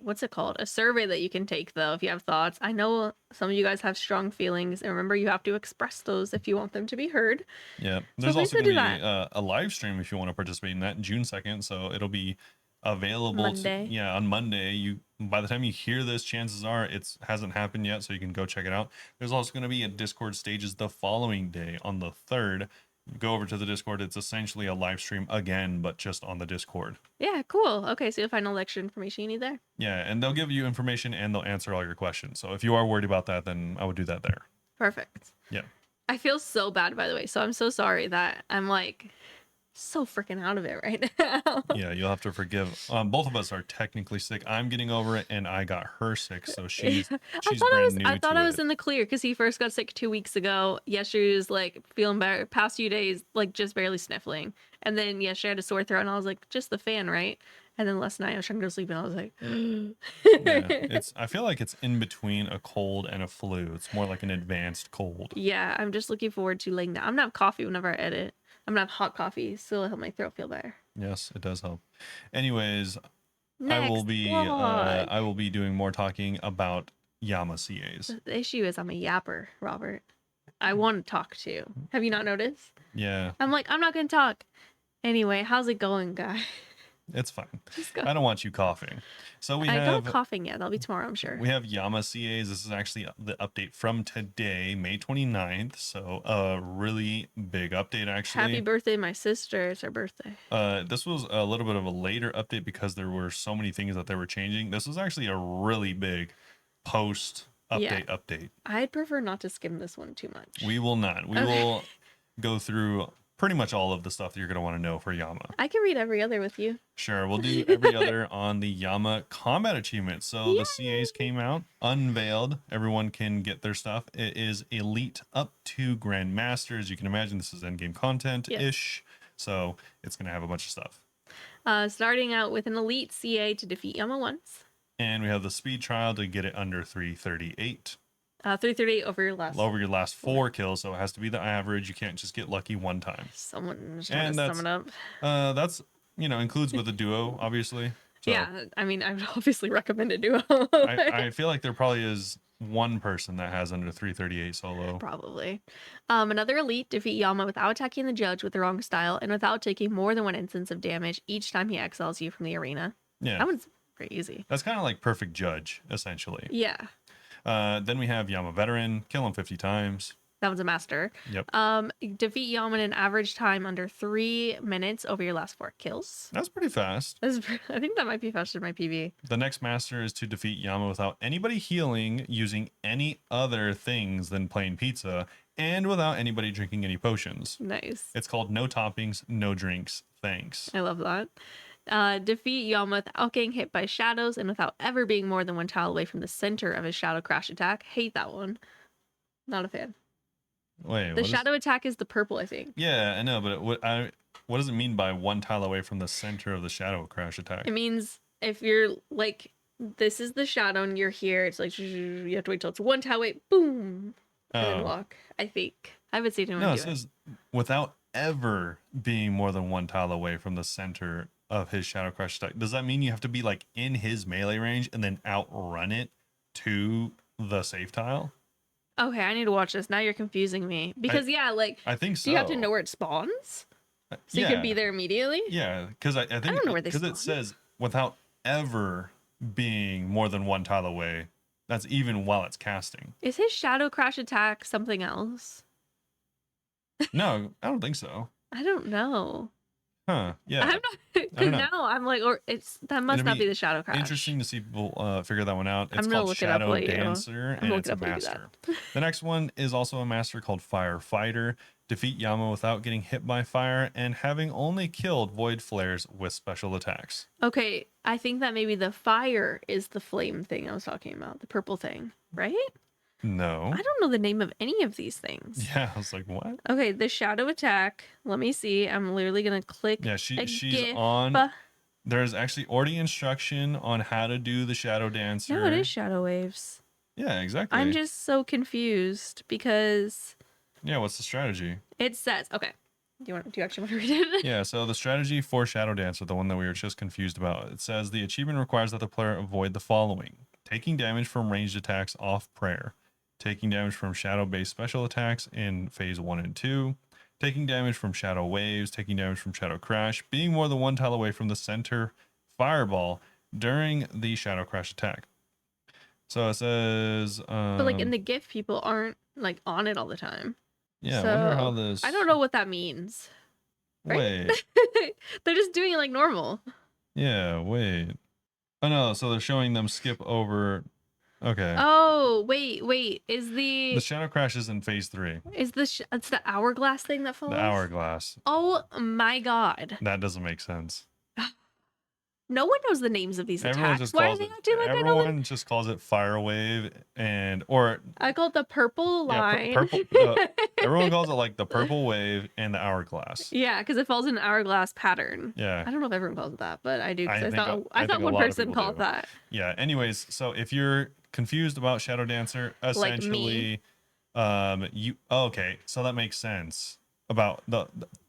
what's it called? A survey that you can take, though, if you have thoughts. I know some of you guys have strong feelings, and remember, you have to express those if you want them to be heard. Yeah. There's also please going to do be a live stream if you want to participate in that, June 2nd. So it'll be available Monday. on Monday. By the time you hear this, chances are it hasn't happened yet, so you can go check it out. There's also going to be a Discord stages the following day on the 3rd. Go over to the Discord. It's essentially a live stream again, but just on the Discord. Yeah, cool. Okay, so you'll find all the extra information you need there. Yeah, and they'll give you information and they'll answer all your questions. So if you are worried about that, then I would do that there. Perfect. Yeah. I feel so bad, by the way, so I'm so sorry that I'm like so freaking out of it right now. Yeah, you'll have to forgive. Both of us are technically sick. I'm getting over it, and I got her sick, so she's brand new. I thought to I was it. in the clear because he first got sick 2 weeks ago. Yesterday was like feeling better. Past few days, like just barely sniffling, and then yesterday I had a sore throat, and I was like, just the fan, right? And then last night I was trying to go to sleep, and I was like, Yeah, I feel like it's in between a cold and a flu. It's more like an advanced cold. yeah. I'm just looking forward to laying down. I'm gonna have coffee whenever I edit. I'm gonna have hot coffee, so it'll help my throat feel better. Yes, it does help. Anyways, Next I will be doing more talking about Yama CAs. The issue is I'm a yapper, Robert. I want to talk too. Have you not noticed? Yeah, I'm like, I'm not gonna talk. Anyway, how's it going, guy? it's fine. Just go. I don't want you coughing. So I got coughing yet. That'll be tomorrow, I'm sure. we have Yama CAs. This is actually the update from today, May 29th. So a really big update, actually. Happy birthday, my sister. It's her birthday. This was a little bit of a later update because there were so many things that they were changing. This was actually a really big post update. I'd prefer not to skim this one too much. We will not. We will go through pretty much all of the stuff that you're going to want to know for Yama. I can read every other with you. Sure, we'll do every other on the Yama combat achievement. So the CAs came out, unveiled. Everyone can get their stuff. It is elite up to Grandmaster. As you can imagine, this is endgame content-ish. So it's going to have a bunch of stuff. Starting out with an elite CA to defeat Yama once. And we have the speed trial to get it under 338. 338 over your last 4 kills, so it has to be the average. You can't just get lucky one time. Someone just trying to sum it up. That's includes with a duo, obviously. So Yeah, I mean, I would obviously recommend a duo. I feel like there probably is one person that has under 338 solo. Probably. Another elite defeat Yama without attacking the judge with the wrong style and without taking more than one instance of damage each time he exiles you from the arena. Yeah, That one's pretty easy. that's kind of like perfect judge essentially. Yeah, Then we have Yama veteran, kill him 50 times. that one's a master. Yep, Defeat Yama in an average time under 3 minutes over your last 4 kills. that's pretty fast. I think that might be faster than my PB. The next master is to defeat Yama without anybody healing using any other things than plain pizza and without anybody drinking any potions. Nice. It's called no toppings, no drinks. Thanks. I love that. Defeat Yama without getting hit by shadows and without ever being more than 1 tile away from the center of his shadow crash attack. Hate that one. Not a fan. Wait, The shadow attack is the purple, I think. Yeah, I know, but what does it mean by 1 tile away from the center of the shadow crash attack? It means if you're like, this is the shadow and you're here, it's like, you have to wait till it's 1 tile away, boom, and then walk. I think. I haven't seen anyone No, do it says without ever being more than 1 tile away from the center of his shadow crash attack. Does that mean you have to be like in his melee range and then outrun it to the safe tile? Okay, I need to watch this. Now you're confusing me. Because, I think so. do you have to know where it spawns? So you can be there immediately? Yeah, because I think don't know where they because it spawn. says without ever being more than 1 tile away. That's even while it's casting. Is his shadow crash attack something else? No, I don't think so. I don't know. Huh? Yeah. I'm not, because know. now I'm like, or that must It'd not be be the shadow crash. Interesting to see people figure that one out. It's I'm gonna called look it up Shadow while you- Dancer, I'm and gonna it's look a it up while you do master. The next one is also a master called Firefighter. Defeat Yama without getting hit by fire and having only killed void flares with special attacks. Okay, I think that maybe the fire is the flame thing I was talking about, the purple thing, right? No. I don't know the name of any of these things. Yeah, I was like, what? Okay, the shadow attack. Let me see. I'm literally gonna click. Yeah, a she's GIF. on. There's actually already instruction on how to do the Shadow Dancer. No, it is shadow waves. Yeah, exactly. I'm just so confused because Yeah, what's the strategy? it says, okay. Do you actually want to read it? Yeah, so the strategy for Shadow Dancer, the one that we were just confused about, it says the achievement requires that the player avoid the following: taking damage from ranged attacks off prayer, taking damage from shadow-based special attacks in phase 1 and 2, taking damage from shadow waves, taking damage from shadow crash, being more than 1 tile away from the center fireball during the shadow crash attack. So it says, But like in the GIF, people aren't like on it all the time. yeah, So, I wonder how this. I don't know what that means. right? Wait, They're just doing it like normal. yeah, wait. Oh no, so they're showing them skip over. Okay. Oh, wait. Is the The shadow crash is in phase 3. it's the hourglass thing that falls? The hourglass. Oh my god. That doesn't make sense. No one knows the names of these Everyone attacks. just Why are calls they it. acting like I know them? Everyone just calls it fire wave or I call it the purple yeah, line. purple. Everyone calls it like the purple wave and the hourglass. Yeah, because it falls in an hourglass pattern. Yeah. I don't know if everyone calls it that, but I do. I Because think I a thought one lot of person people called do. that. Yeah. Anyways, so if you're confused about Shadow Dancer, essentially, okay, so that makes sense about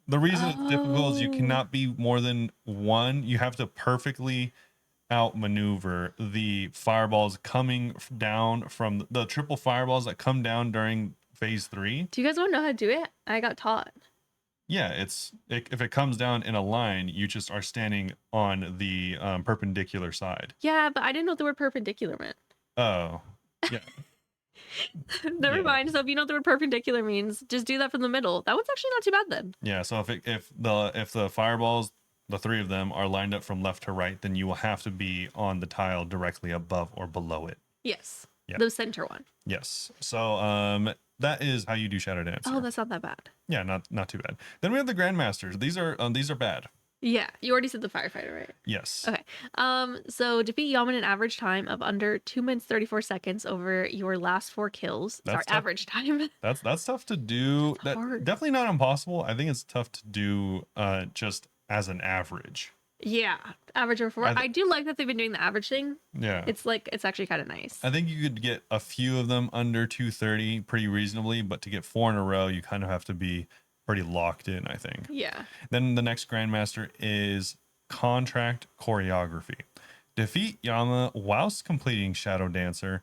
the reason it's difficult is you Oh. cannot be more than 1. You have to perfectly outmaneuver the fireballs coming down from the triple fireballs that come down during phase 3. Do you guys want to know how to do it? I got taught. Yeah, if it comes down in a line, you just are standing on the perpendicular side. Yeah, but I didn't know the word perpendicular meant. Oh, yeah. Never Yeah. mind. So if you know what the word perpendicular means, just do that from the middle. That one's actually not too bad then. Yeah, so if the fireballs, the 3 of them are lined up from left to right, then you will have to be on the tile directly above or below it. Yes. Yeah. The center one. Yes. So that is how you do Shadow Dancer. Oh, that's not that bad. Yeah, not too bad. Then we have the Grandmasters. These are bad. Yeah, you already said the firefighter, right? Yes. Okay. So defeat Yama in an average time of under 2 minutes 34 seconds over your last 4 kills. That's tough. Average time. That's tough to do. That hard. definitely not impossible. I think it's tough to do just as an average. Yeah, average over 4. I do like that they've been doing the average thing. Yeah. It's actually kind of nice. I think you could get a few of them under 230 pretty reasonably, but to get 4 in a row, you kind of have to be pretty locked in, I think. Yeah. Then the next Grandmaster is contract choreography. Defeat Yama whilst completing Shadow Dancer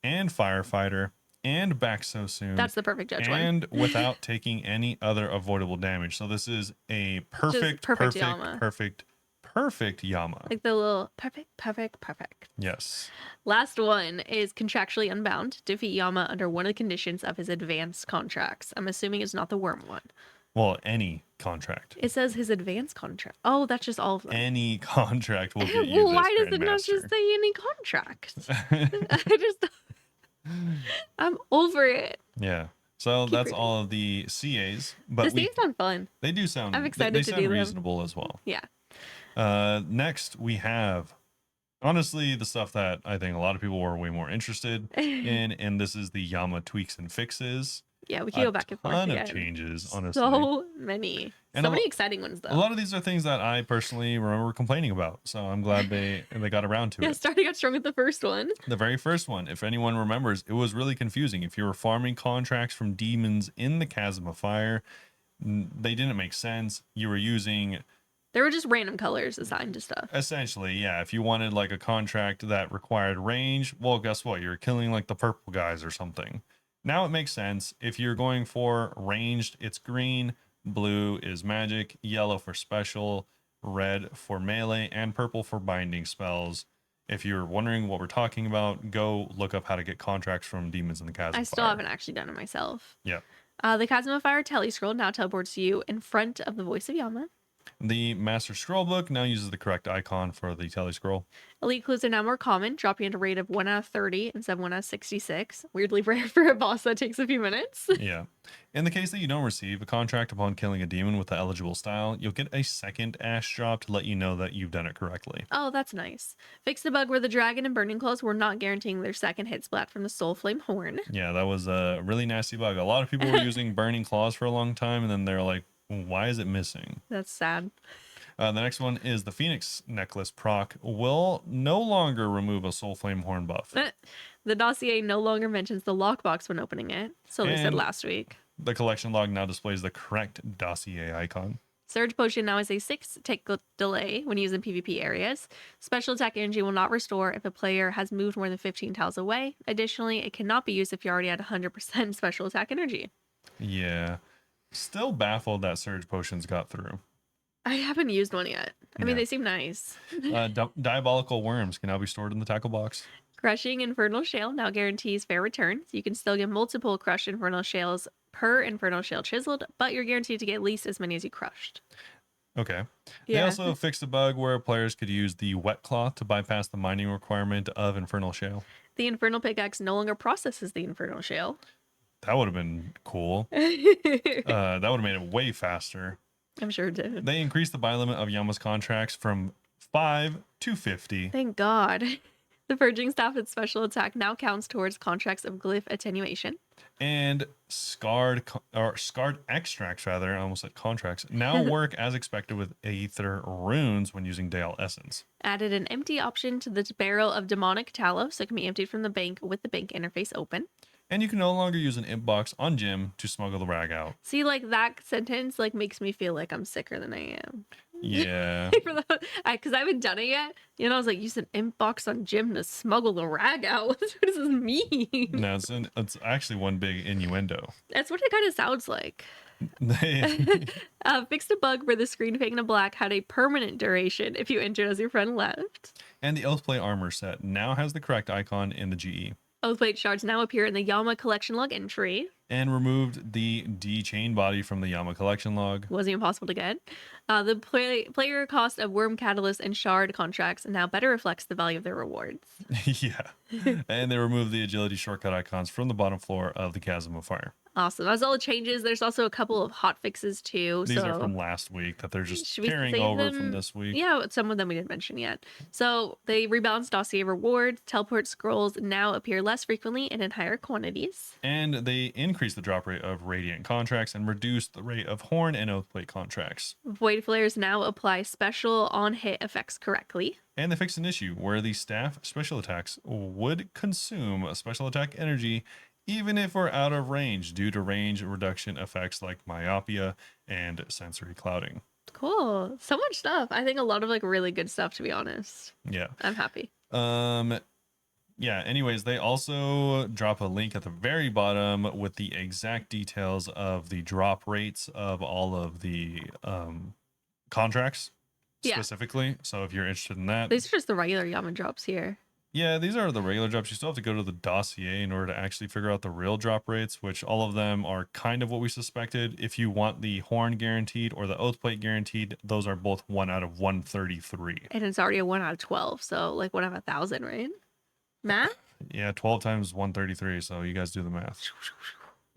and Firefighter and Back So Soon That's the perfect judge one. and without taking any other avoidable damage. So this is a Just perfect Yama. perfect Yama. Like the little perfect. Yes. Last one is contractually unbound. Defeat Yama under one of the conditions of his advanced contracts. I'm assuming it's not the worm one. Well, any contract. It says his advanced contract. Oh, that's just all of them. Any contract will get you Well, this why does it not Grandmaster. just say any contract? I just, I'm over it. Yeah. So Keep that's reading. all of the CAs, The but CAs sound fun. they do sound. I'm excited they to sound do them. reasonable as well. Yeah. Next we have, honestly, the stuff that I think a lot of people were way more interested in, and this is the Yama tweaks and fixes. Yeah, we can go back and forth A ton again. of changes, honestly. So many. And So many exciting ones, though. A lot of these are things that I personally remember complaining about. So I'm glad they got around to Yeah, it. starting out strong with the first one. The very first one, if anyone remembers, it was really confusing. If you were farming contracts from demons in the Chasm of Fire, they didn't make sense. You were using... There were just random colors assigned to stuff. Essentially, yeah. If you wanted like a contract that required range, well, guess what? You're killing like the purple guys or something. Now it makes sense. If you're going for ranged, it's green, blue is magic, yellow for special, red for melee, and purple for binding spells. If you're wondering what we're talking about, go look up how to get contracts from demons in the Chasm of Fire. I still haven't actually done it myself. Yeah. The Chasm of Fire tele scroll now teleports you in front of the voice of Yama. The Master Scroll book now uses the correct icon for the tele scroll. Elite clues are now more common, dropping at a rate of 1 out of 30 instead of 1 out of 66. Weirdly rare for a boss that takes a few minutes. Yeah. In the case that you don't receive a contract upon killing a demon with the eligible style, you'll get a second ash drop to let you know that you've done it correctly. Oh, that's nice. Fix the bug where the dragon and burning claws were not guaranteeing their second hit splat from the soul flame horn. Yeah, that was a really nasty bug. A lot of people were using burning claws for a long time, and then they're like, why is it missing? That's sad. The next one is the Phoenix Necklace proc will no longer remove a Soul Flame Horn buff. The dossier no longer mentions the lockbox when opening it. So they said And last week. The collection log now displays the correct dossier icon. Surge Potion now has a 6 tick delay when used in PvP areas. Special attack energy will not restore if a player has moved more than 15 tiles away. Additionally, it cannot be used if you're already at 100% special attack energy. Yeah. Still baffled that Surge Potions got through. I haven't used one yet. I mean, Yeah. they seem nice. Diabolical Worms can now be stored in the tackle box. Crushing Infernal Shale now guarantees fair returns. You can still get multiple crushed Infernal Shales per Infernal Shale chiseled, but you're guaranteed to get at least as many as you crushed. Okay. They Yeah. also fixed a bug where players could use the Wet Cloth to bypass the mining requirement of Infernal Shale. The Infernal Pickaxe no longer processes the Infernal Shale. That would have been cool. That would have made it way faster. I'm sure it did. They increased the buy limit of Yama's contracts from 5 to 50. Thank God. The Purging Staff and Special Attack now counts towards contracts of Glyph Attenuation. And scarred extracts, rather, I almost said contracts, now work as expected with Aether Runes when using Dale Essence. Added an empty option to the barrel of Demonic Tallow so it can be emptied from the bank with the bank interface open. And you can no longer use an imp box on Jim to smuggle the rag out. See, like that sentence like makes me feel like I'm sicker than I am. Yeah. Because I haven't done it yet. You know, I was like, use an imp box on Jim to smuggle the rag out. What does this mean? No, it's actually one big innuendo. That's what it kind of sounds like. Fixed a bug where the screen fade to black had a permanent duration if you entered as your friend left. And the Oathplate armor set now has the correct icon in the GE. Oathplate shards now appear in the Yama collection log entry. And removed the D chain body from the Yama collection log. Wasn't impossible to get. The player cost of worm catalyst and shard contracts now better reflects the value of their rewards. Yeah. And they removed the agility shortcut icons from the bottom floor of the Chasm of Fire. Awesome. That's all the changes. There's also a couple of hot fixes too. These are from last week that they're just Should we carrying save over them? from this week. Yeah, some of them we didn't mention yet. So they rebalanced dossier rewards. Teleport scrolls now appear less frequently and in higher quantities. And they increased the drop rate of Radiant contracts and reduced the rate of Horn and Oathplate contracts. Void flares now apply special on-hit effects correctly. And they fixed an issue where the staff special attacks would consume a special attack energy even if we're out of range due to range reduction effects like myopia and sensory clouding. Cool. So much stuff. I think a lot of like really good stuff, to be honest. Yeah. I'm happy. Yeah, anyways, they also drop a link at the very bottom with the exact details of the drop rates of all of the contracts Yeah. specifically. So if you're interested in that, These are just the regular Yama drops here. yeah, these are the regular drops. You still have to go to the dossier in order to actually figure out the real drop rates, which all of them are kind of what we suspected. If you want the horn guaranteed or the oath plate guaranteed, those are both 1 out of 133. And it's already a 1 out of 12. So like 1 out of 1,000, right? Math? Yeah, 12 times 133. So you guys do the math.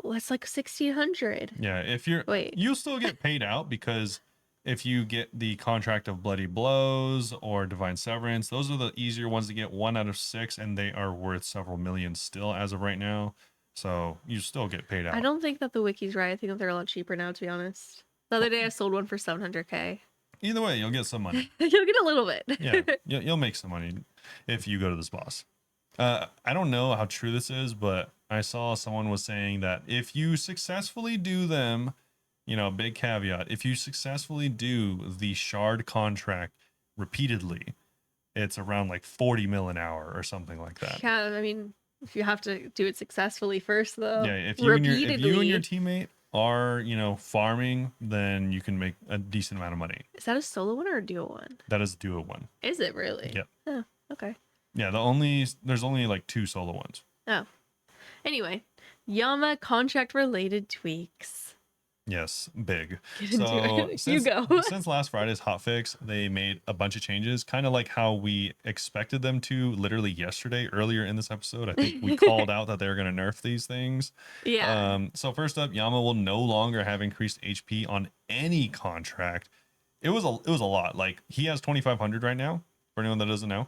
Well, that's like 1,600. Yeah, if you're, Wait. you still get paid out because if you get the contract of Bloody Blows or Divine Severance, those are the easier ones to get, 1 out of 6, and they are worth several million still as of right now. So you still get paid out. I don't think that the wiki's right. I think that they're a lot cheaper now, to be honest. The other day I sold one for 700K. Either way, you'll get some money. You'll get a little bit. Yeah, you'll make some money if you go to this boss. I don't know how true this is, but I saw someone was saying that if you successfully do them, you know, big caveat, if you successfully do the shard contract repeatedly, it's around like 40 mil an hour or something like that. Yeah, I mean, if you have to do it successfully first, though. Yeah, if you and your teammate are, you know, farming, then you can make a decent amount of money. Is that a solo one or a duo one? That is a duo one. Is it really? Yep. Oh, okay. Yeah, there's only like 2 solo ones. Oh. Anyway, Yama contract related tweaks. Yes, big. Get into it. Since, You go. Since last Friday's hotfix, they made a bunch of changes, kind of like how we expected them to literally yesterday, earlier in this episode. I think we called out that they were going to nerf these things. Yeah. So first up, Yama will no longer have increased HP on any contract. It was a lot. Like, he has 2,500 right now, for anyone that doesn't know.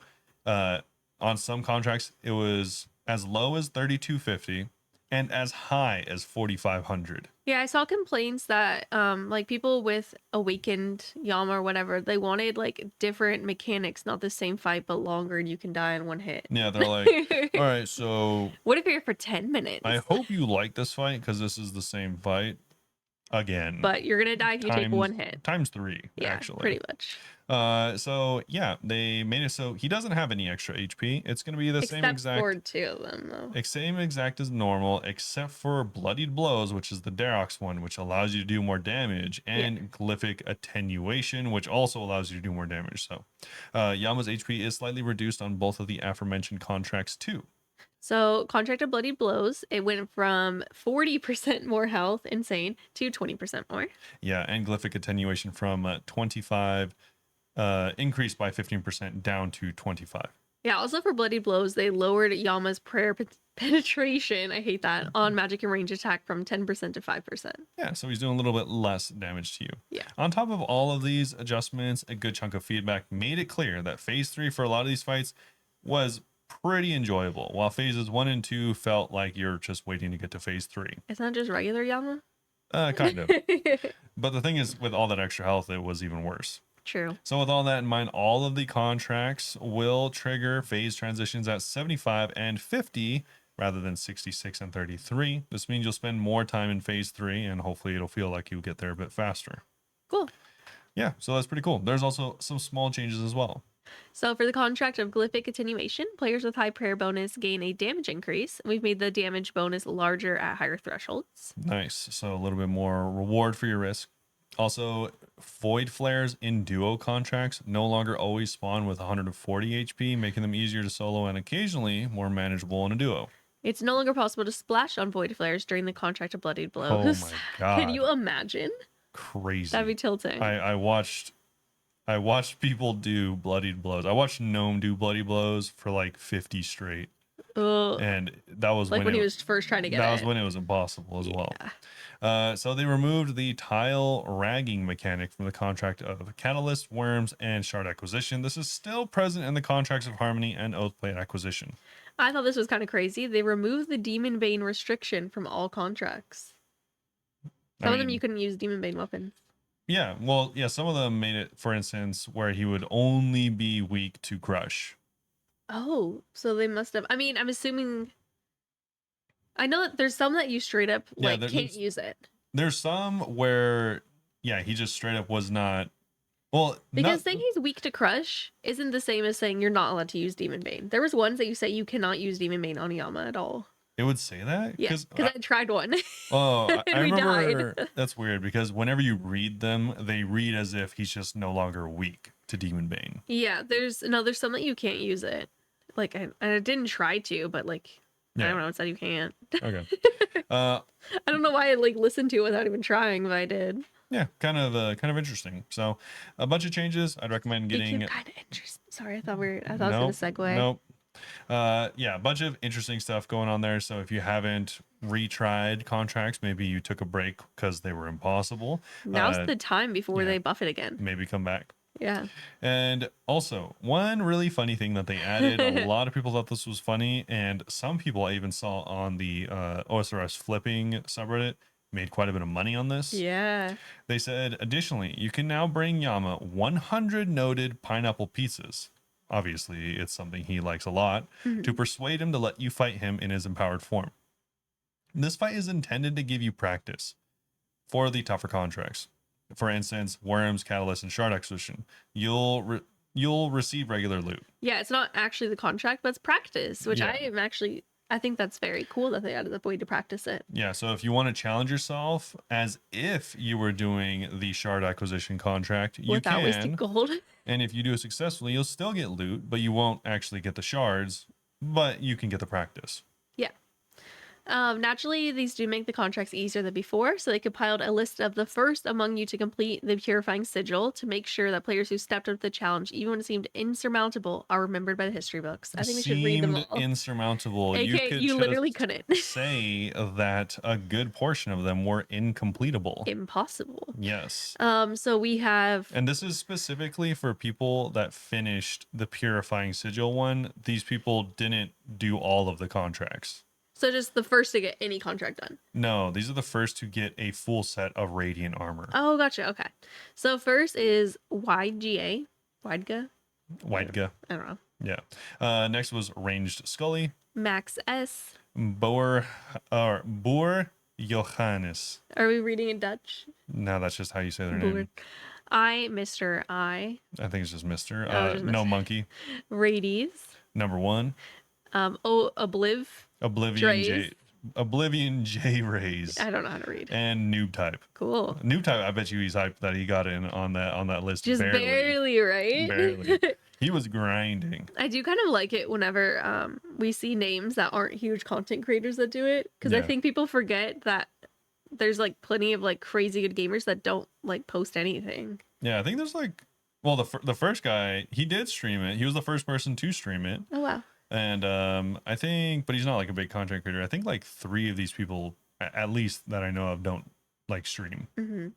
On some contracts, it was as low as 3,250 and as high as 4,500. Yeah, I saw complaints that like people with awakened Yama or whatever, they wanted like different mechanics, not the same fight but longer, and you can die in one hit. Yeah, they're like, all right, so what if you're here for 10 minutes? I hope you like this fight because this is the same fight again. But you're gonna die if you take one hit. Times 3, Yeah, actually. pretty much. So yeah, they made it so he doesn't have any extra HP. It's gonna be the same exact for 2 of them though. Same exact as normal, except for Bloodied Blows, which is the Darox one, which allows you to do more damage, and Glyphic Attenuation, which also allows you to do more damage. So Yama's HP is slightly reduced on both of the aforementioned contracts too. So contract of Bloody Blows, it went from 40% more health, insane, to 20% more. Yeah, and Glyphic Attenuation from 25 increased by 15% down to 25. Yeah, also for Bloody Blows, they lowered Yama's prayer penetration, I hate that, on magic and range attack from 10% to 5%. Yeah, so he's doing a little bit less damage to you. Yeah. On top of all of these adjustments, a good chunk of feedback made it clear that phase 3 for a lot of these fights was pretty enjoyable, while phases 1 and 2 felt like you're just waiting to get to phase 3. It's not just regular Yama? Kind of. But the thing is, with all that extra health, it was even worse. True. So with all that in mind, all of the contracts will trigger phase transitions at 75 and 50 rather than 66 and 33. This means you'll spend more time in phase 3, and hopefully it'll feel like you get there a bit faster. Cool. Yeah, so that's pretty cool. There's also some small changes as well. So for the contract of Glyphic Attenuation, players with high prayer bonus gain a damage increase. We've made the damage bonus larger at higher thresholds. Nice. So a little bit more reward for your risk. Also, Void Flares in duo contracts no longer always spawn with 140 HP, making them easier to solo and occasionally more manageable in a duo. It's no longer possible to splash on Void Flares during the contract of Bloodied Blows. Oh my god. Can you imagine? Crazy. That'd be tilting. I watched people do Bloodied Blows. I watched Gnome do Bloody Blows for like 50 straight. And that was like when he was first trying to get it. That was when it was impossible as well. So they removed the tile ragging mechanic from the contract of Catalyst, Worms, and Shard Acquisition. This is still present in the contracts of Harmony and Oathplate Acquisition. I thought this was kind of crazy. They removed the Demon Bane restriction from all contracts. Some of them you couldn't use Demon Bane weapons. Yeah, well, yeah, some of them made it, for instance, where he would only be weak to Crush. Oh, so they must have. I mean, I'm assuming. I know that there's some that you straight up can't use it. There's some where yeah, he just straight up was not. Well, Because not saying he's weak to crush isn't the same as saying you're not allowed to use Demon Bane. There was ones that you say you cannot use Demon Bane on Yama at all. it would say that Yeah, because because I tried one I and we died. remember that's weird because whenever you read them, they read as if he's just no longer weak to Demon Bane. Yeah, there's some that you can't use it. Like I didn't try to, but like I Yeah. don't know, it said you can't. Okay. I don't know why I like listened to it without even trying, but I did. Yeah, kind of interesting. So, a bunch of changes. I'd recommend Speaking getting. of kind of interesting. Sorry, I thought Nope, I was gonna segue. nope. Yeah, a bunch of interesting stuff going on there. So if you haven't retried contracts, maybe you took a break because they were impossible. Now's the time before yeah. they buff it again. Maybe come back. Yeah. And also, one really funny thing that they added, a lot of people thought this was funny, and some people I even saw on the OSRS flipping subreddit made quite a bit of money on this. Yeah. They said, additionally, you can now bring Yama 100 noted pineapple pizzas. Obviously, it's something he likes a lot, to persuade him to let you fight him in his empowered form. This fight is intended to give you practice for the tougher contracts. For instance, Worms, Catalyst, and Shard Acquisition. You'll receive regular loot. Yeah, it's not actually the contract, but it's practice, which Yeah. I think that's very cool that they added the way to practice it. Yeah, so if you want to challenge yourself as if you were doing the Shard Acquisition contract, you Without can. wasting gold. And if you do it successfully, you'll still get loot, but you won't actually get the shards, but you can get the practice. Yeah. Naturally, these do make the contracts easier than before, so they compiled a list of the first among you to complete the purifying sigil to make sure that players who stepped up to the challenge, even when it seemed insurmountable, are remembered by the history books. I think we should read them all. Insurmountable. You literally couldn't. say that a good portion of them were incompletable. Impossible. Yes. So we have, and this is specifically for people that finished the purifying sigil one. These people didn't do all of the contracts. so just the first to get any contract done. No, these are the first to get a full set of radiant armor. Oh, gotcha. Okay. So first is YGA. Widega? Widega. I don't know. Yeah. Next was Ranged Scully. Max S. Boer Johannes. Are we reading in Dutch? No, that's just how you say their Boer. name. Mr. I. I think it's just Mr. Just No Mr. Monkey. Radies. Number 1. Obliv. Oblivion J Rays. I don't know how to read. And Noob Type. Cool. Noob Type, I bet you he's hyped that he got in on that list. Just barely, right? Barely. He was grinding. I do kind of like it whenever we see names that aren't huge content creators that do it, because I Yeah. think people forget that there's like plenty of like crazy good gamers that don't like post anything. Yeah, I think there's like, well, the first guy, he did stream it. He was the first person to stream it. Oh wow. And I think, but he's not like a big content creator. I think like 3 of these people, at least that I know of, don't like stream.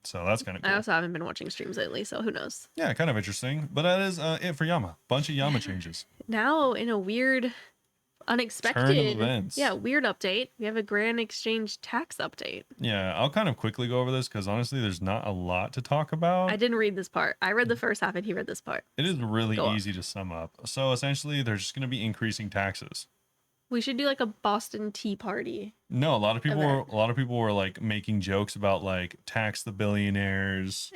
So that's kind of cool. I also haven't been watching streams lately, so who knows? Yeah, kind of interesting. But that is it for Yama. Bunch of Yama changes. Now in a weird, unexpected Turn of events. Yeah, weird update. We have a Grand Exchange tax update. Yeah, I'll kind of quickly go over this because honestly, there's not a lot to talk about. I didn't read this part. I read the first half and he read this part. It is really Go on. easy to sum up. So essentially, they're just going to be increasing taxes. We should do like a Boston Tea Party. No, a lot of people event. were like making jokes about like tax the billionaires.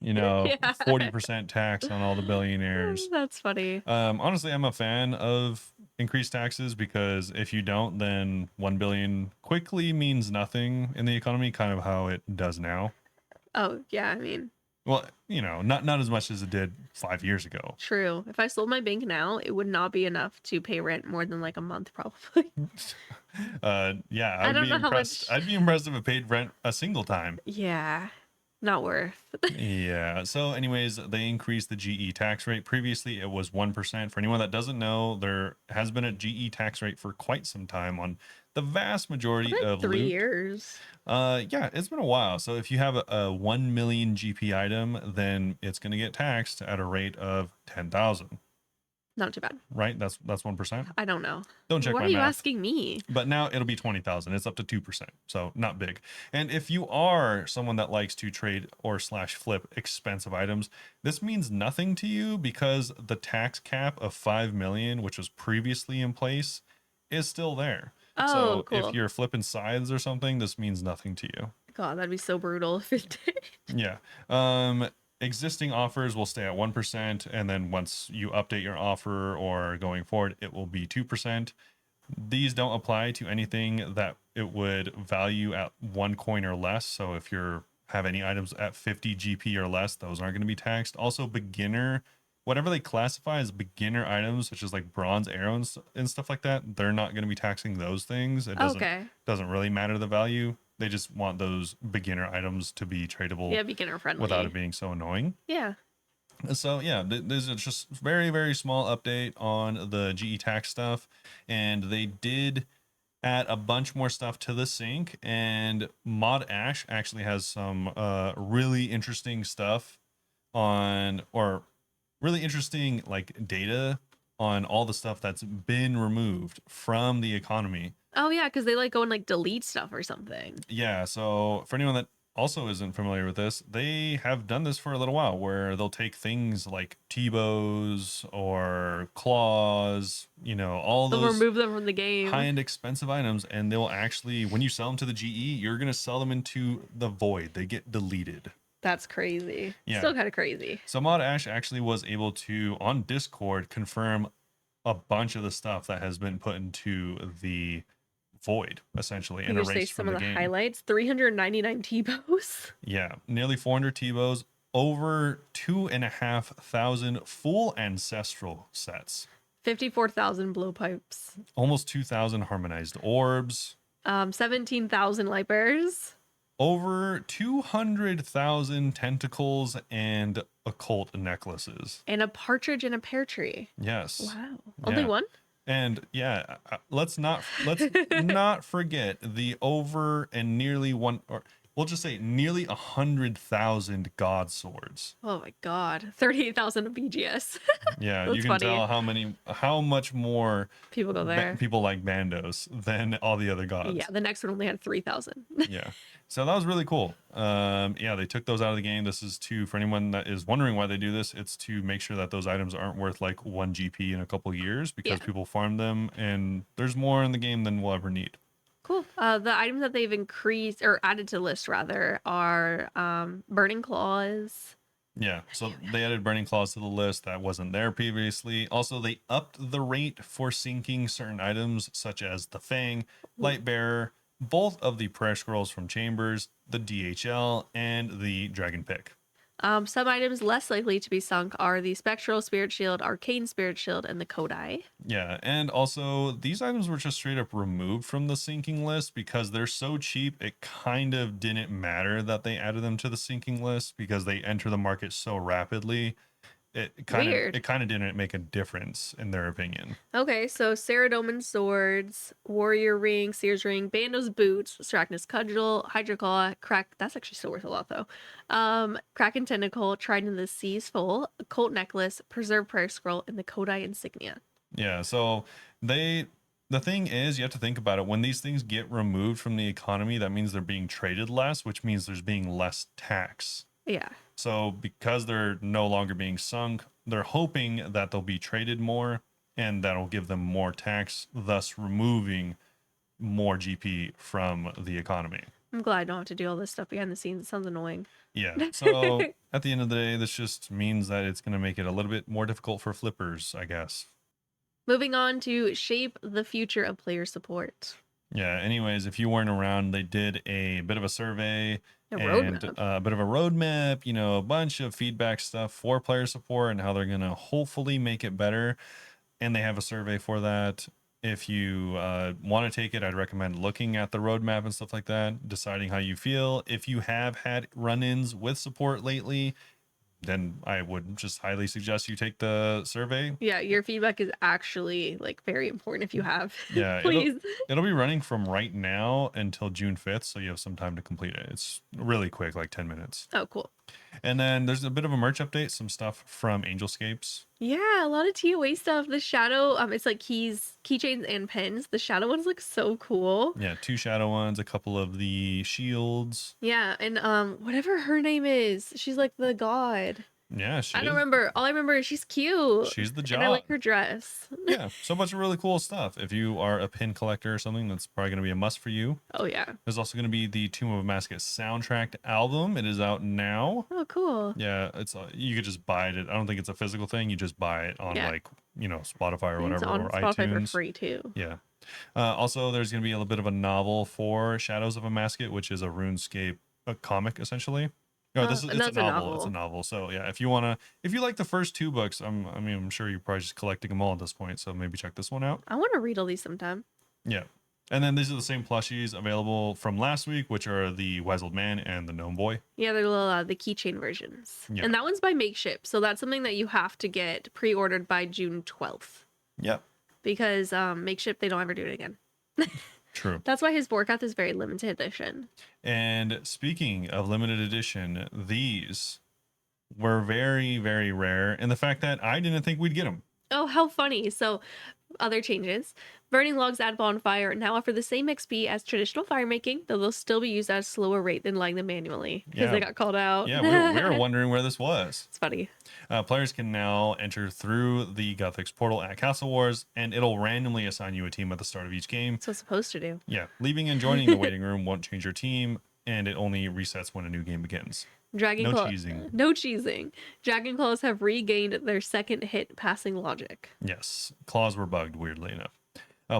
You know, Yeah. 40% tax on all the billionaires. That's funny. Honestly, I'm a fan of increased taxes because if you don't, then 1 billion quickly means nothing in the economy, kind of how it does now. Oh, yeah, I mean, Well, you know, not as much as it did 5 years ago. true. If I sold my bank now, it would not be enough to pay rent more than like a month, probably. Yeah, I don't be know how impressed. much- I'd be impressed if it paid rent a single time. Yeah, not worth. Yeah. So, anyways, they increased the GE tax rate. Previously, it was 1%. For anyone that doesn't know, there has been a GE tax rate for quite some time on the vast majority Like of 3 loot. years. Yeah, it's been a while. So, if you have a 1 million GP item, then it's going to get taxed at a rate of 10,000. Not too bad. Right? That's 1%. I don't know. Don't check What my are you math. asking me? But now it'll be 20,000. It's up to 2%. So not big. And if you are someone that likes to trade or slash flip expensive items, this means nothing to you because the tax cap of 5 million, which was previously in place, is still there. Oh, So cool. if you're flipping scythes or something, this means nothing to you. God, that'd be so brutal if it did. Yeah. Existing offers will stay at 1%, and then once you update your offer or going forward, it will be 2%. These don't apply to anything that it would value at 1 coin or less. So if you have any items at 50 GP or less, those aren't going to be taxed. Also, beginner, whatever they classify as beginner items, such as like bronze arrows and stuff like that, they're not going to be taxing those things. It Okay. doesn't really matter the value. They just want those beginner items to be tradable Yeah, beginner friendly. without it being so annoying. Yeah. So yeah, this is just very, very small update on the GE tax stuff, and they did add a bunch more stuff to the sync. And Mod Ash actually has some really interesting stuff on, or really interesting like data on all the stuff that's been removed from the economy. Oh yeah, because they like go and like delete stuff or something. Yeah, so for anyone that also isn't familiar with this, they have done this for a little while where they'll take things like T-bows or claws, all They'll those remove them from the game. high-end expensive items, and they'll actually, when you sell them to the GE, you're going to sell them into the void. They get deleted. That's crazy. Yeah. Still kind of crazy. So Mod Ash actually was able to, on Discord, confirm a bunch of the stuff that has been put into the void, essentially, Can and you say erased some from of the the game. highlights? 399 T-bows. Yeah, nearly 400 T-bows, over 2,500 full ancestral sets, 54,000 blowpipes. almost 2,000 harmonized orbs, 17,000 light bearers. over 200,000 tentacles and occult necklaces. And a partridge in a pear tree. Yes. Wow. Only Yeah. one? And yeah, let's not forget the over and nearly one, or we'll just say nearly 100,000 god swords. Oh my God. 38,000 of BGS. Yeah, That's you can funny. tell how much more People go there. people like Bandos than all the other gods. Yeah, the next one only had 3,000. Yeah, so that was really cool. Yeah, they took those out of the game. This is for anyone that is wondering why they do this, it's to make sure that those items aren't worth like 1 GP in a couple years, because Yeah. people farm them, and there's more in the game than we'll ever need. Cool. The items that they've increased or added to the list rather are burning claws. Yeah, so they added burning claws to the list that wasn't there previously. Also, they upped the rate for syncing certain items such as the Fang, Light Bearer, both of the prayer scrolls from Chambers, the DHL, and the Dragon Pick. Some items less likely to be sunk are the Spectral Spirit Shield, Arcane Spirit Shield, and the Kodai. Yeah, and also these items were just straight up removed from the syncing list because they're so cheap. It kind of didn't matter that they added them to the syncing list because they enter the market so rapidly. It kind of didn't make a difference in their opinion. Okay, so Saradomin Swords, Warrior Ring, Seer's Ring, Bandos Boots, Strachnus Cudgel, Hydra Claw, that's actually still worth a lot though. Kraken Tentacle, Trident of the Seas Full, Occult Necklace, Preserve Prayer Scroll, and the Kodai Insignia. Yeah, so the thing is, you have to think about it. When these things get removed from the economy, that means they're being traded less, which means there's being less tax. Yeah. So because they're no longer being sunk, they're hoping that they'll be traded more, and that'll give them more tax, thus removing more GP from the economy. I'm glad I don't have to do all this stuff behind the scenes. It sounds annoying. Yeah. So at the end of the day, this just means that it's going to make it a little bit more difficult for flippers, I guess. Moving on to shape the future of player support. Yeah. Anyways, if you weren't around, they did a bit of a survey and roadmap. a bit of a roadmap, a bunch of feedback stuff for player support and how they're going to hopefully make it better. And they have a survey for that. If you want to take it, I'd recommend looking at the roadmap and stuff like that, deciding how you feel. If you have had run-ins with support lately, then I would just highly suggest you take the survey. Yeah, your feedback is actually like very important if you have. Yeah, Please. It'll be running from right now until June 5th, so you have some time to complete it. It's really quick, like 10 minutes. Oh, cool. And then there's a bit of a merch update, some stuff from Angelscapes. Yeah, a lot of TOA stuff. The shadow, it's like keychains and pens. The shadow ones look so cool. Yeah, 2 shadow ones, a couple of the shields. Yeah, and whatever her name is, she's like the god. Yeah, she I don't is. remember. All I remember is she's cute, She's the and I job. like her dress. Yeah, so much really cool stuff. If you are a pin collector or something, that's probably going to be a must for you. Oh yeah. There's also going to be the Tomb of a Mask soundtrack album. It is out now. Oh cool. Yeah, it's you could just buy it. I don't think it's a physical thing. You just buy it on Yeah. like Spotify or I think it's whatever on or Spotify for iTunes. free too. Yeah. Also, there's going to be a little bit of a novel for Shadows of a Masket, which is a RuneScape a comic essentially. No, this is And it's a that's a novel. It's a novel. novel. So yeah, if you like the first two books, I'm sure you're probably just collecting them all at this point. So maybe check this one out. I want to read all these sometime. Yeah. And then these are the same plushies available from last week, which are the Wise Old Man and the Gnome Boy. Yeah, they're little the keychain versions, Yeah. and that one's by Makeship, so that's something that you have to get pre-ordered by June 12th Yep. because Makeship they don't ever do it again. True. That's why his Vorkath is very limited edition. And speaking of limited edition, these were very, very rare. And the fact that I didn't think we'd get them. Oh, how funny! So, other changes. Burning logs at bonfire now offer the same XP as traditional fire making, though they'll still be used at a slower rate than lighting them manually because Yeah. they got called out. Yeah, we were wondering where this was. It's funny. Players can now enter through the Guthix portal at Castle Wars, and it'll randomly assign you a team at the start of each game. That's what it's supposed to do. Yeah, leaving and joining the waiting room won't change your team, and it only resets when a new game begins. Dragon No Claw- cheesing. No cheesing. Dragon Claws have regained their second hit passing logic. Yes, claws were bugged, weirdly enough.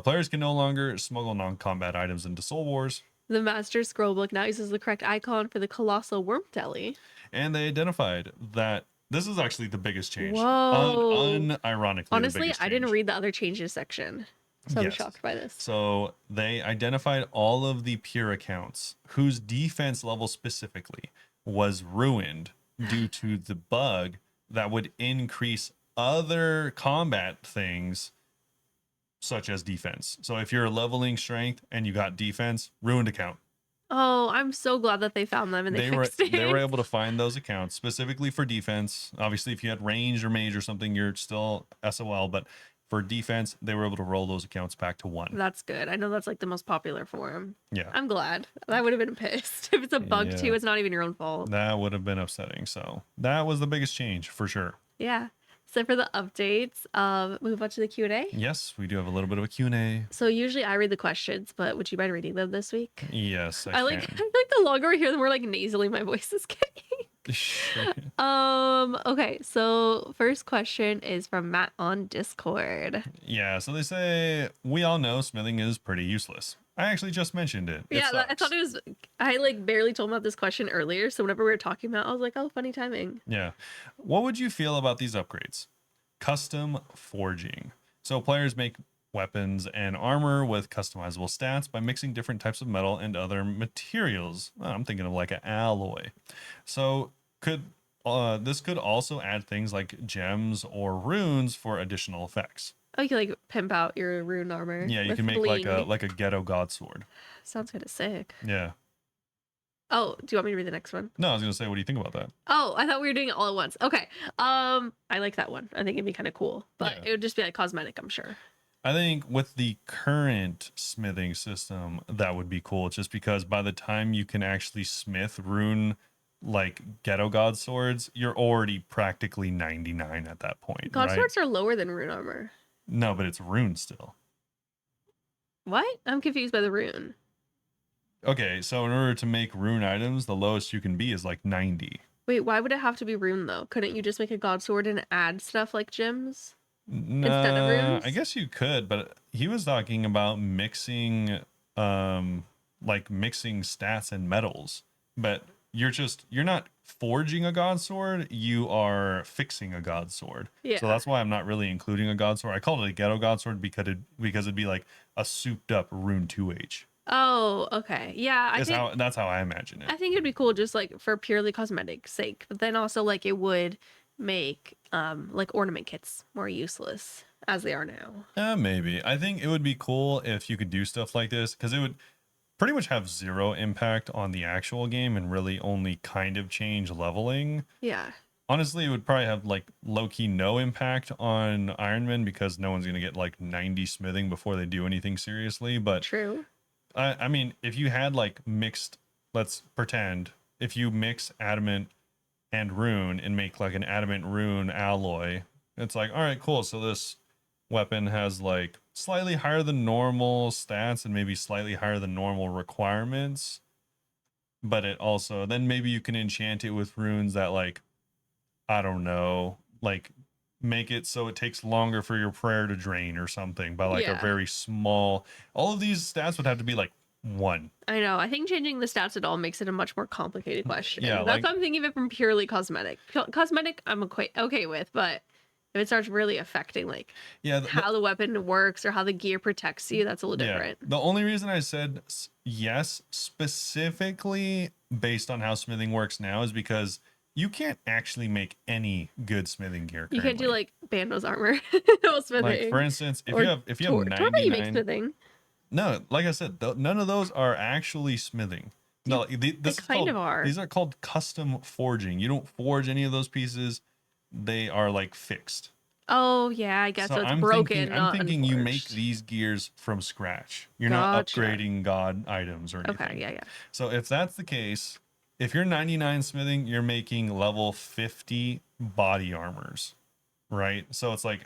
Players can no longer smuggle non-combat items into Soul Wars, The Master Scrollbook now uses the correct icon for the Colossal Worm Deli. and they identified that this is actually the biggest change. Whoa. Unironically, the Honestly, biggest I didn't change. read the other changes section, so I'm Yes. shocked by this. So they identified all of the pure accounts whose defense level specifically was ruined due to the bug that would increase other combat things such as defense. So if you're leveling strength and you got defense, ruined account. Oh, I'm so glad that they found them and they fixed it. They were able to find those accounts specifically for defense. Obviously, if you had range or mage or something, you're still SOL, but for defense, they were able to roll those accounts back to 1. That's good. I know that's like the most popular for him. Yeah. I'm glad. I would have been pissed. If it's a bug Yeah. too, it's not even your own fault. That would have been upsetting. So that was the biggest change for sure. Yeah. So for the updates, move on to the Q&A. Yes, we do have a little bit of a Q&A. So usually I read the questions, but would you mind reading them this week? Yes, I like the longer we hear, the more like nasally my voice is getting. Okay, so first question is from Matt on Discord. Yeah, so they say, we all know smithing is pretty useless. I actually just mentioned it. Yeah, I thought it was. I like barely told him about this question earlier, so whenever we were talking about, it, I was like, "Oh, funny timing." Yeah. What would you feel about these upgrades? Custom forging. So players make weapons and armor with customizable stats by mixing different types of metal and other materials. I'm thinking of like an alloy. So this could also add things like gems or runes for additional effects. Oh, you can like pimp out your rune armor. Yeah, you with can make bling. like a ghetto god sword. Sounds kind of sick. Yeah. Oh, do you want me to read the next one? No, I was gonna say, what do you think about that? Oh, I thought we were doing it all at once. Okay. I like that one. I think it'd be kind of cool, but Yeah. it would just be like cosmetic, I'm sure. I think with the current smithing system, that would be cool. Just because by the time you can actually smith rune like ghetto god swords, you're already practically 99 at that point. God right? swords are lower than rune armor. No, but it's rune still. What? I'm confused by the rune. Okay, so in order to make rune items, the lowest you can be is like 90. Wait, why would it have to be rune though? Couldn't you just make a god sword and add stuff like gems? Instead of runes? I guess you could, but he was talking about mixing mixing stats and metals. But you're not forging a god sword, you are fixing a god sword. Yeah. So that's why I'm not really including a god sword. I called it a ghetto god sword because it'd be like a souped up rune 2H. Oh, okay. Yeah, That's how I imagine it. I think it'd be cool just like for purely cosmetic sake, but then also like it would make like ornament kits more useless as they are now. Maybe. I think it would be cool if you could do stuff like this because it would pretty much have zero impact on the actual game and really only kind of change leveling. Yeah. Honestly, it would probably have like low-key no impact on Iron Man because no one's going to get like 90 smithing before they do anything seriously. But True. I mean, if you had like mixed, let's pretend, if you mix adamant and rune and make like an adamant rune alloy. It's like, all right, cool. So this weapon has like slightly higher than normal stats and maybe slightly higher than normal requirements. But it also, then maybe you can enchant it with runes that, like, I don't know, like make it so it takes longer for your prayer to drain or something by like a Yeah. very small. All of these stats would have to be like one. I know. I think changing the stats at all makes it a much more complicated question. Yeah, That's like, why I'm thinking of it from purely cosmetic. Cosmetic, I'm okay with, but if it starts really affecting like yeah, how the weapon works or how the gear protects you, that's a little yeah. different. The only reason I said yes, specifically based on how smithing works now, is because you can't actually make any good smithing gear You currently. can't do like Bando's armor or smithing. Like, for instance, if or you have Torba, you make 99, smithing. no, like I said, none of those are actually smithing. No, this is kind called, of are. these are called custom forging. You don't forge any of those pieces. They are like fixed. Oh yeah, I guess so. It's broken, I'm not thinking you make unforged. these gears from scratch. You're not Gotcha. upgrading god items or anything. Okay, yeah. So if that's the case, if you're 99 smithing, you're making level 50 body armors, right? So it's like,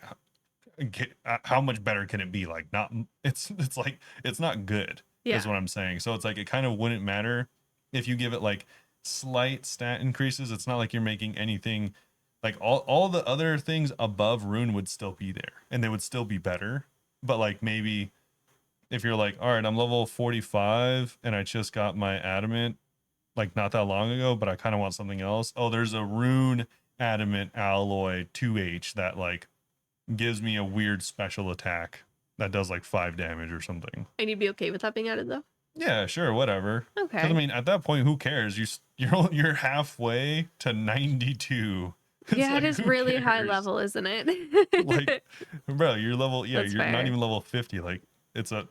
how much better can it be? Like, not, it's like, it's not good, Yeah. is what I'm saying. So it's like, it kind of wouldn't matter if you give it like slight stat increases. It's not like you're making anything, like all the other things above rune would still be there and they would still be better. But like, maybe if you're like, all right, I'm level 45 and I just got my adamant like not that long ago, but I kind of want something else. Oh, there's a rune adamant alloy 2H that like gives me a weird special attack that does like 5 damage or something. And you'd be okay with that being added though? Yeah, sure, whatever. Okay. Because I mean, at that point, who cares? You're halfway to 92. It's Yeah, like, it is who really high cares? level, isn't it? Like, bro, you're level, yeah, That's you're not fair. even level 50. Like, it's a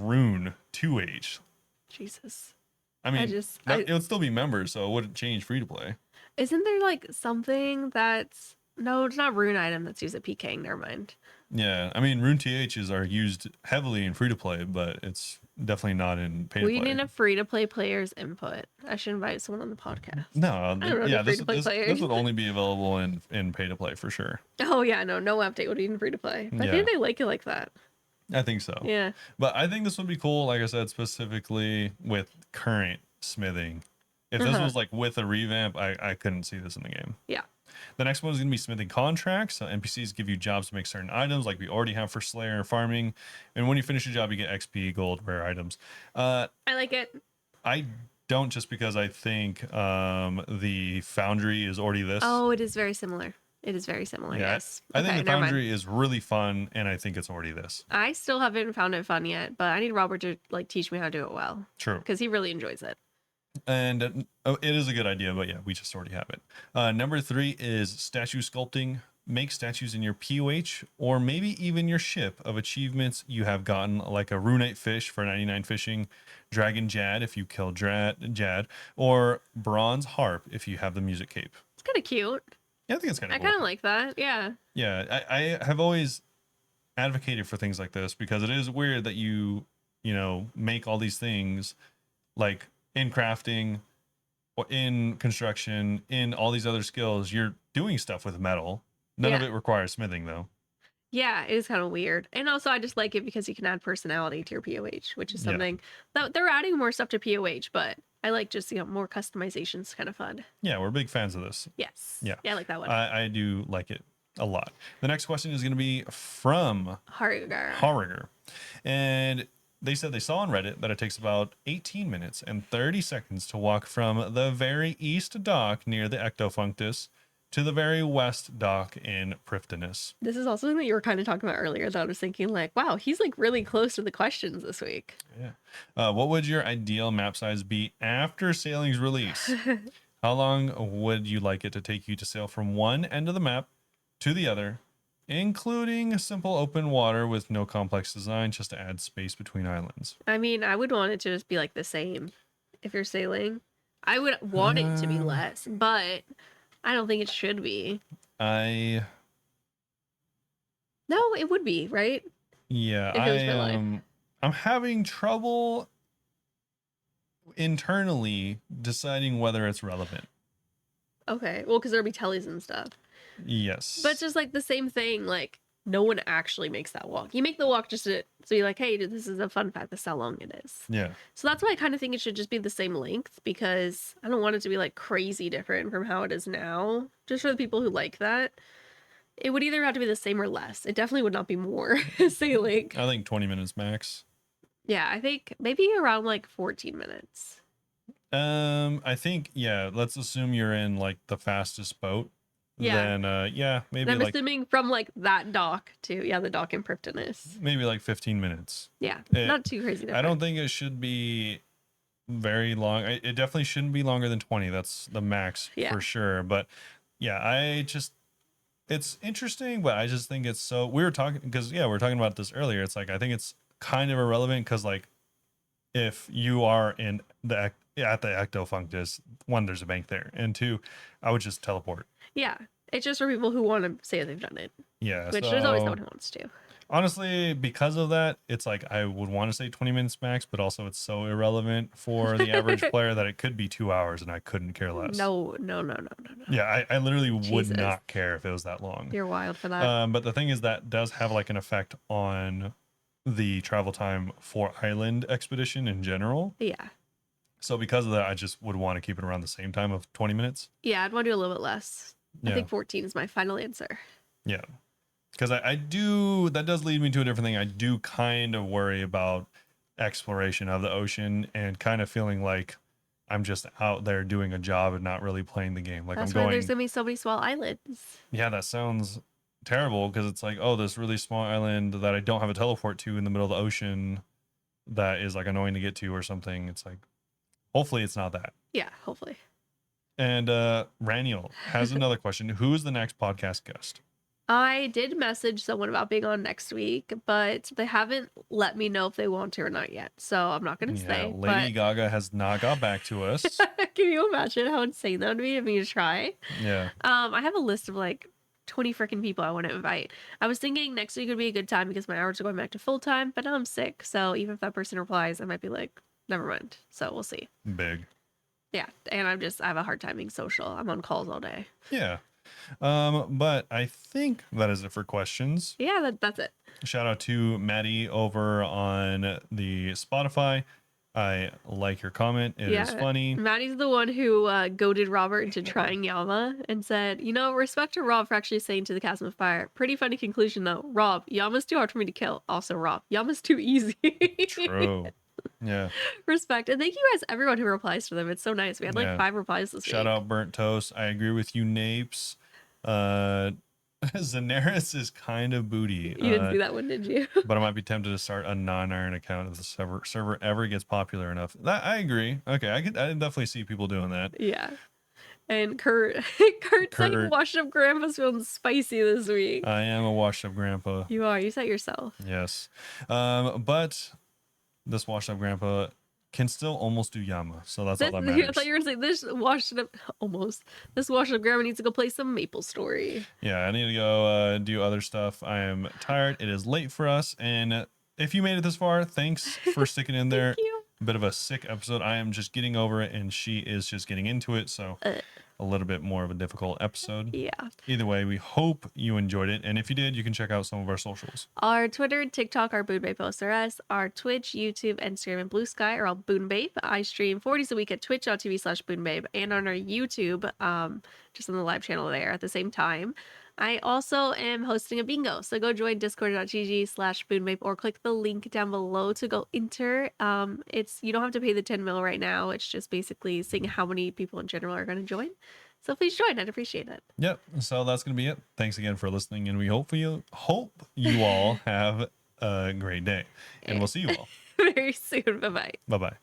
rune 2H. Jesus. I mean, it would still be members, so it wouldn't change free to play. Isn't there like something that's no, it's not rune item that's used at PKing, never mind. Yeah, I mean, rune THs are used heavily in free to play, but it's definitely not in pay to play. We need a free to play player's input. I should invite someone on the podcast. No, yeah, this would only be available available in pay to play for sure. Oh yeah, no update would be in free to play. But I think they like it like that. I think so. Yeah. But I think this would be cool, like I said, specifically with current smithing. If this was like with a revamp, I couldn't see this in the game. Yeah. The next one is going to be smithing contracts. So NPCs give you jobs to make certain items, like we already have for Slayer and farming. And when you finish a job, you get XP, gold, rare items. I like it. I don't, just because I think the Foundry is already this. Oh, it is very similar. It is very similar. Yeah, yes. I think the Foundry is really fun, and I think it's already this. I still haven't found it fun yet, but I need Robert to like teach me how to do it well. True. Because he really enjoys it. And it is a good idea, but yeah, we just already have it. Number 3 is statue sculpting. Make statues in your POH or maybe even your ship of achievements you have gotten, like a runite fish for 99 fishing, dragon jad if you kill jad, or bronze harp if you have the music cape. It's kind of cute. Yeah, I think it's kind of cool. I kind of like that. Yeah. Yeah, I have always advocated for things like this because it is weird that you make all these things like in crafting or in construction, in all these other skills. You're doing stuff with metal. None of it requires smithing though. Yeah, it is kind of weird. And also I just like it because you can add personality to your POH, which is something that they're adding more stuff to POH, but I like just, more customizations, kind of fun. Yeah, we're big fans of this. Yes. Yeah. Yeah, I like that one. I do like it a lot. The next question is going to be from Hariger. And they said they saw on Reddit that it takes about 18 minutes and 30 seconds to walk from the very east dock near the Ectofunctus to the very west dock in Prifdinus. This is also something that you were kind of talking about earlier that I was thinking like, wow, he's like really close to the questions this week. Yeah. What would your ideal map size be after sailing's release? How long would you like it to take you to sail from one end of the map to the other, including simple open water with no complex design, just to add space between islands? I mean, I would want it to just be like the same if you're sailing. I would want it to be less, but I don't think it should be. No, it would be, right? Yeah, I'm having trouble internally deciding whether it's relevant. Okay. Well, because there'll be tellies and stuff. Yes. But it's just like the same thing. Like, no one actually makes that walk. You make the walk just to be like, hey, dude, this is a fun fact. This is how long it is. Yeah. So that's why I kind of think it should just be the same length, because I don't want it to be like crazy different from how it is now. Just for the people who like that. It would either have to be the same or less. It definitely would not be more. Say like, I think 20 minutes max. yeah, I think maybe around like 14 minutes. I think, yeah, let's assume you're in like the fastest boat. Yeah. Then yeah, maybe And I'm like assuming from like that dock to the dock in Priptonus. maybe like 15 minutes. Yeah, It- not too crazy different. I don't think it should be very long. It definitely shouldn't be longer than 20. That's the max for sure. But yeah, it's interesting, but I just think it's so, we were talking about this earlier. It's like, I think it's kind of irrelevant because like if you are in the at the ectofunctus, one, there's a bank there, and two, I would just teleport. Yeah, it's just for people who want to say they've done it. Yeah, Which so, there's always someone who wants to. honestly, because of that, it's like I would want to say 20 minutes max, but also it's so irrelevant for the average player that it could be 2 hours and I couldn't care less. No. Yeah, I literally would Jesus. not care if it was that long. You're wild for that. But the thing is that does have like an effect on the travel time for island expedition in general. Yeah. So because of that, I just would want to keep it around the same time of 20 minutes. Yeah, I'd want to do a little bit less. Yeah. I think 14 is my final answer. Yeah. Because I do, that does lead me to a different thing. I do kind of worry about exploration of the ocean and kind of feeling like I'm just out there doing a job and not really playing the game. Like That's I'm why going, there's going to be so many small islands. yeah, that sounds terrible because it's like, oh, this really small island that I don't have a teleport to in the middle of the ocean that is like annoying to get to or something. It's like, hopefully it's not that. Yeah, hopefully. And Raniel has another question. Who is the next podcast guest? I did message someone about being on next week, but they haven't let me know if they want to or not yet. So I'm not going to say. Lady Gaga has not got back to us. Can you imagine how insane that would be if me to try? Yeah. I have a list of like 20 freaking people I want to invite. I was thinking next week would be a good time because my hours are going back to full time, but now I'm sick. So even if that person replies, I might be like, never mind. So we'll see. Big. Yeah. And I have a hard time being social. I'm on calls all day. Yeah. But I think that is it for questions. Yeah, that's it. Shout out to Maddie over on the Spotify. I like your comment. It is funny. Maddie's the one who goaded Robert into trying Yama and said, respect to Rob for actually saying to the Chasm of Fire. Pretty funny conclusion though. Rob, Yama's too hard for me to kill. Also, Rob, Yama's too easy. True. Yeah. Respect. And thank you guys, everyone who replies to them. It's so nice. We had like 5 replies this week. Shout out Burnt Toast. I agree with you, Napes. Xanaris is kind of booty. You didn't see that one, did you? But I might be tempted to start a non-iron account if the server ever gets popular enough. I agree. Okay, I definitely see people doing that. Yeah. And Kurt's like washed up grandpa's feeling spicy this week. I am a washed up grandpa. You are. You said yourself. Yes. But this washed up grandpa can still almost do Yama, so that's all that matters. I thought you were going to say this washed up grandma needs to go play some Maple Story. Yeah, I need to go do other stuff. I am tired. It is late for us, and if you made it this far, thanks for sticking in there. Thank you. A bit of a sick episode. I am just getting over it, and she is just getting into it, so a little bit more of a difficult episode. Yeah. Either way, we hope you enjoyed it, and if you did, you can check out some of our socials. Our Twitter and TikTok are Bunebape osrs. Our Twitch, YouTube, Instagram, and Blue Sky are all Bunebape. I stream 40s a week at twitch.tv/Bunebape and on our YouTube, just on the live channel there at the same time. I also am hosting a bingo, so go join discord.gg/Bunebape or click the link down below to go enter. You don't have to pay the 10 mil right now. It's just basically seeing how many people in general are going to join. So please join. I'd appreciate it. Yep. So that's going to be it. Thanks again for listening, and we hope you all have a great day, and we'll see you all very soon. Bye-bye. Bye-bye.